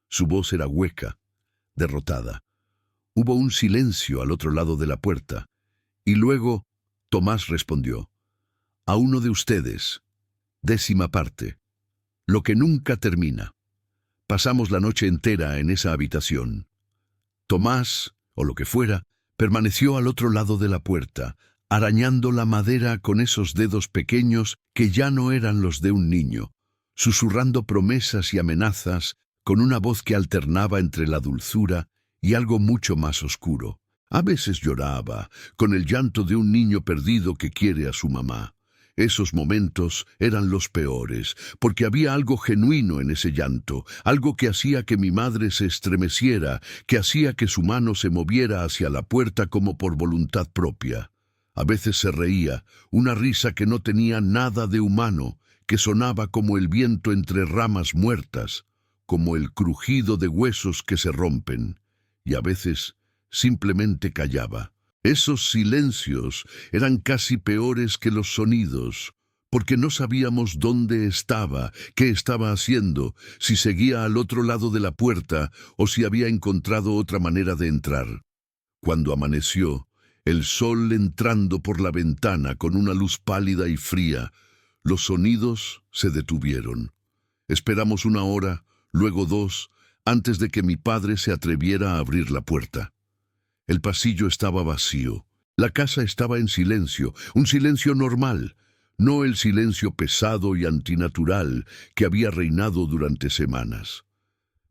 Su voz era hueca, derrotada. Hubo un silencio al otro lado de la puerta, y luego Tomás respondió: a uno de ustedes, 10ª parte, lo que nunca termina. Pasamos la noche entera en esa habitación. Tomás, o lo que fuera, permaneció al otro lado de la puerta, arañando la madera con esos dedos pequeños que ya no eran los de un niño, susurrando promesas y amenazas con una voz que alternaba entre la dulzura y algo mucho más oscuro. A veces lloraba, con el llanto de un niño perdido que quiere a su mamá. Esos momentos eran los peores, porque había algo genuino en ese llanto, algo que hacía que mi madre se estremeciera, que hacía que su mano se moviera hacia la puerta como por voluntad propia. A veces se reía, una risa que no tenía nada de humano, que sonaba como el viento entre ramas muertas, como el crujido de huesos que se rompen, y a veces simplemente callaba. Esos silencios eran casi peores que los sonidos, porque no sabíamos dónde estaba, qué estaba haciendo, si seguía al otro lado de la puerta o si había encontrado otra manera de entrar. Cuando amaneció, el sol entrando por la ventana con una luz pálida y fría, los sonidos se detuvieron. Esperamos 1 hora, luego 2, antes de que mi padre se atreviera a abrir la puerta. El pasillo estaba vacío. La casa estaba en silencio, un silencio normal, no el silencio pesado y antinatural que había reinado durante semanas.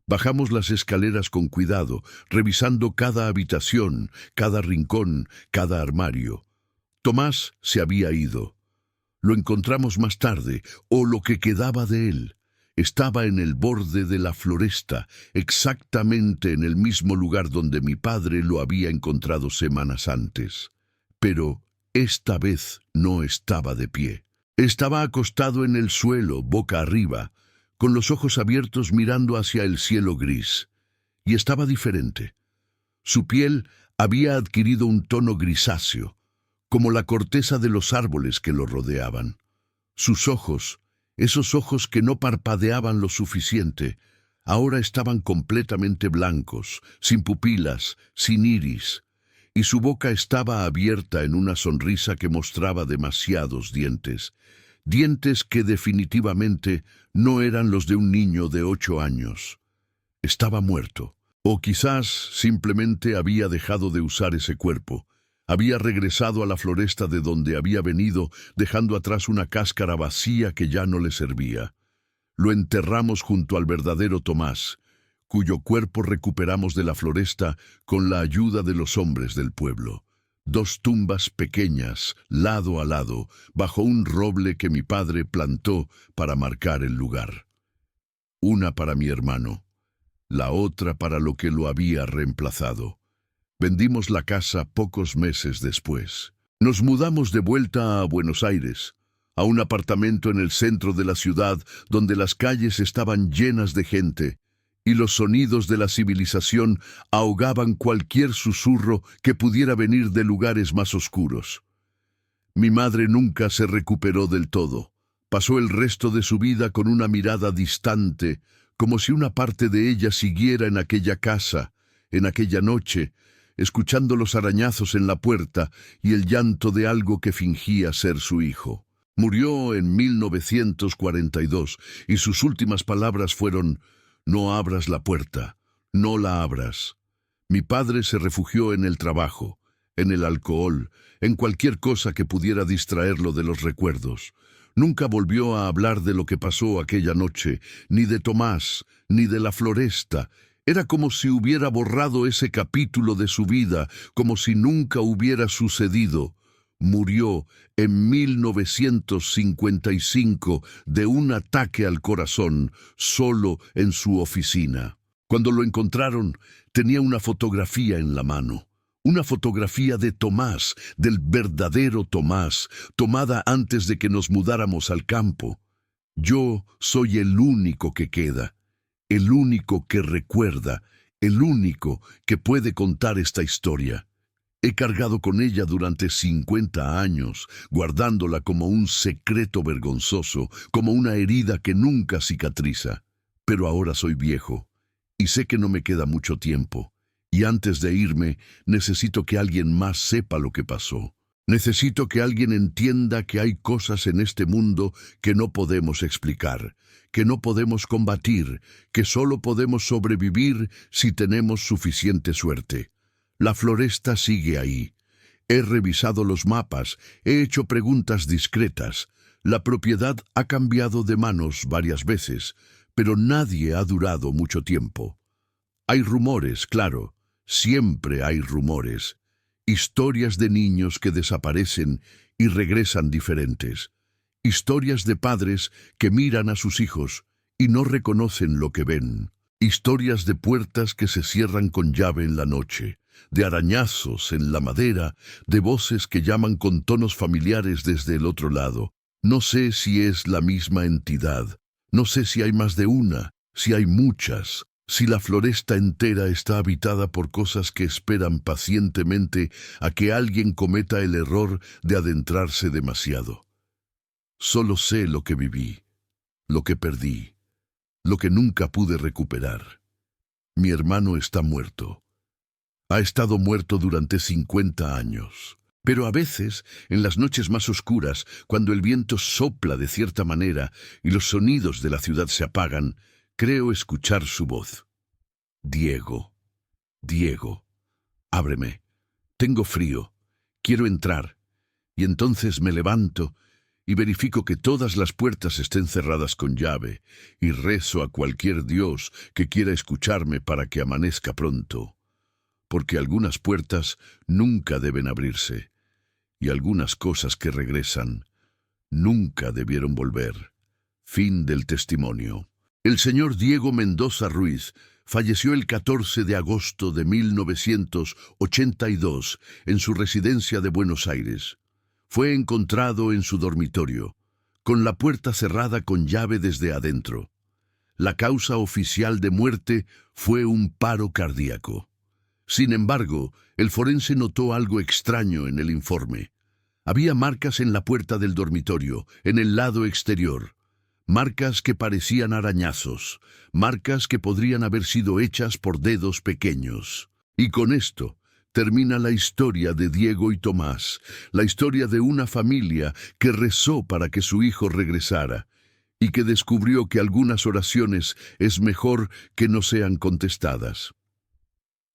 Bajamos las escaleras con cuidado, revisando cada habitación, cada rincón, cada armario. Tomás se había ido. Lo encontramos más tarde, o lo que quedaba de él. Estaba en el borde de la floresta, exactamente en el mismo lugar donde mi padre lo había encontrado semanas antes. Pero esta vez no estaba de pie. Estaba acostado en el suelo, boca arriba, con los ojos abiertos mirando hacia el cielo gris. Y estaba diferente. Su piel había adquirido un tono grisáceo, como la corteza de los árboles que lo rodeaban. Sus ojos, esos ojos que no parpadeaban lo suficiente, ahora estaban completamente blancos, sin pupilas, sin iris, y su boca estaba abierta en una sonrisa que mostraba demasiados dientes, dientes que definitivamente no eran los de un niño de 8 años. Estaba muerto, o quizás simplemente había dejado de usar ese cuerpo. Había regresado a la floresta de donde había venido, dejando atrás una cáscara vacía que ya no le servía. Lo enterramos junto al verdadero Tomás, cuyo cuerpo recuperamos de la floresta con la ayuda de los hombres del pueblo. 2 tumbas pequeñas, lado a lado, bajo un roble que mi padre plantó para marcar el lugar. una para mi hermano, la otra para lo que lo había reemplazado. Vendimos la casa pocos meses después. Nos mudamos de vuelta a Buenos Aires, a un apartamento en el centro de la ciudad donde las calles estaban llenas de gente y los sonidos de la civilización ahogaban cualquier susurro que pudiera venir de lugares más oscuros. Mi madre nunca se recuperó del todo. Pasó el resto de su vida con una mirada distante, como si una parte de ella siguiera en aquella casa, en aquella noche, escuchando los arañazos en la puerta y el llanto de algo que fingía ser su hijo. Murió en 1942 y sus últimas palabras fueron: «No abras la puerta, no la abras». Mi padre se refugió en el trabajo, en el alcohol, en cualquier cosa que pudiera distraerlo de los recuerdos. Nunca volvió a hablar de lo que pasó aquella noche, ni de Tomás, ni de la floresta. Era como si hubiera borrado ese capítulo de su vida, como si nunca hubiera sucedido. Murió en 1955 de un ataque al corazón, solo en su oficina. Cuando lo encontraron, tenía una fotografía en la mano. Una fotografía de Tomás, del verdadero Tomás, tomada antes de que nos mudáramos al campo. Yo soy el único que queda, el único que recuerda, el único que puede contar esta historia. He cargado con ella durante 50 años, guardándola como un secreto vergonzoso, como una herida que nunca cicatriza. Pero ahora soy viejo, y sé que no me queda mucho tiempo. Y antes de irme, necesito que alguien más sepa lo que pasó. Necesito que alguien entienda que hay cosas en este mundo que no podemos explicar, que no podemos combatir, que solo podemos sobrevivir si tenemos suficiente suerte. La floresta sigue ahí. He revisado los mapas, he hecho preguntas discretas. La propiedad ha cambiado de manos varias veces, pero nadie ha durado mucho tiempo. Hay rumores, claro. Siempre hay rumores, historias de niños que desaparecen y regresan diferentes, historias de padres que miran a sus hijos y no reconocen lo que ven, historias de puertas que se cierran con llave en la noche, de arañazos en la madera, de voces que llaman con tonos familiares desde el otro lado. No sé si es la misma entidad, no sé si hay más de una, si hay muchas. Si la floresta entera está habitada por cosas que esperan pacientemente a que alguien cometa el error de adentrarse demasiado. Solo sé lo que viví, lo que perdí, lo que nunca pude recuperar. Mi hermano está muerto. Ha estado muerto durante 50 años. Pero a veces, en las noches más oscuras, cuando el viento sopla de cierta manera y los sonidos de la ciudad se apagan, creo escuchar su voz. Diego, Diego, ábreme. Tengo frío. Quiero entrar. Y entonces me levanto y verifico que todas las puertas estén cerradas con llave y rezo a cualquier Dios que quiera escucharme para que amanezca pronto. Porque algunas puertas nunca deben abrirse y algunas cosas que regresan nunca debieron volver. Fin del testimonio. El señor Diego Mendoza Ruiz falleció el 14 de agosto de 1982 en su residencia de Buenos Aires. Fue encontrado en su dormitorio, con la puerta cerrada con llave desde adentro. La causa oficial de muerte fue un paro cardíaco. Sin embargo, el forense notó algo extraño en el informe. Había marcas en la puerta del dormitorio, en el lado exterior. Marcas que parecían arañazos, marcas que podrían haber sido hechas por dedos pequeños. Y con esto termina la historia de Diego y Tomás, la historia de una familia que rezó para que su hijo regresara y que descubrió que algunas oraciones es mejor que no sean contestadas.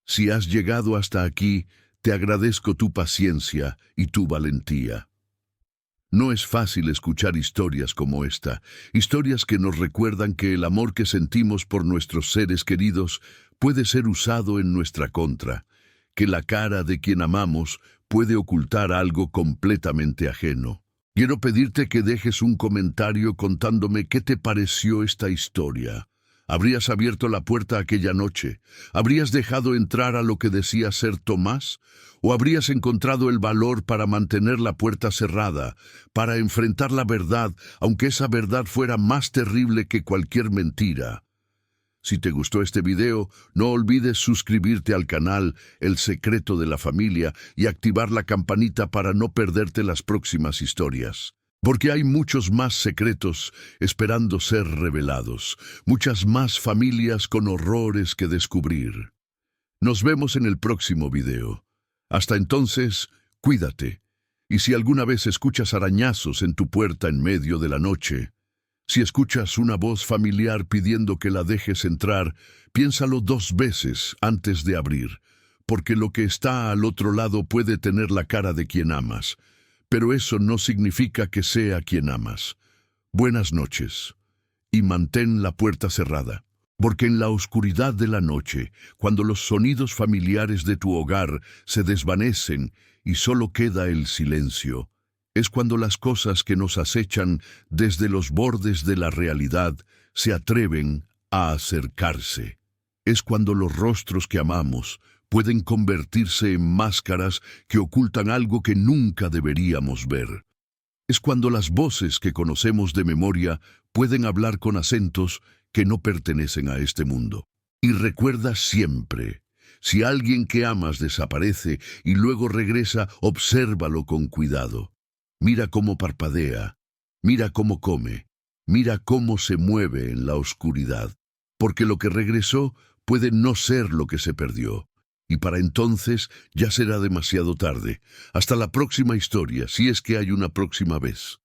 Si has llegado hasta aquí, te agradezco tu paciencia y tu valentía. No es fácil escuchar historias como esta, historias que nos recuerdan que el amor que sentimos por nuestros seres queridos puede ser usado en nuestra contra, que la cara de quien amamos puede ocultar algo completamente ajeno. Quiero pedirte que dejes un comentario contándome qué te pareció esta historia. ¿Habrías abierto la puerta aquella noche? ¿Habrías dejado entrar a lo que decía ser Tomás? ¿O habrías encontrado el valor para mantener la puerta cerrada, para enfrentar la verdad, aunque esa verdad fuera más terrible que cualquier mentira? Si te gustó este video, no olvides suscribirte al canal El Secreto de la Familia y activar la campanita para no perderte las próximas historias. Porque hay muchos más secretos esperando ser revelados, muchas más familias con horrores que descubrir. Nos vemos en el próximo video. Hasta entonces, cuídate. Y si alguna vez escuchas arañazos en tu puerta en medio de la noche, si escuchas una voz familiar pidiendo que la dejes entrar, piénsalo 2 veces antes de abrir, porque lo que está al otro lado puede tener la cara de quien amas, pero eso no significa que sea quien amas. Buenas noches, y mantén la puerta cerrada, porque en la oscuridad de la noche, cuando los sonidos familiares de tu hogar se desvanecen y solo queda el silencio, es cuando las cosas que nos acechan desde los bordes de la realidad se atreven a acercarse. Es cuando los rostros que amamos pueden convertirse en máscaras que ocultan algo que nunca deberíamos ver. Es cuando las voces que conocemos de memoria pueden hablar con acentos que no pertenecen a este mundo. Y recuerda siempre, si alguien que amas desaparece y luego regresa, obsérvalo con cuidado. Mira cómo parpadea, mira cómo come, mira cómo se mueve en la oscuridad, porque lo que regresó puede no ser lo que se perdió, y para entonces ya será demasiado tarde. Hasta la próxima historia, si es que hay una próxima vez.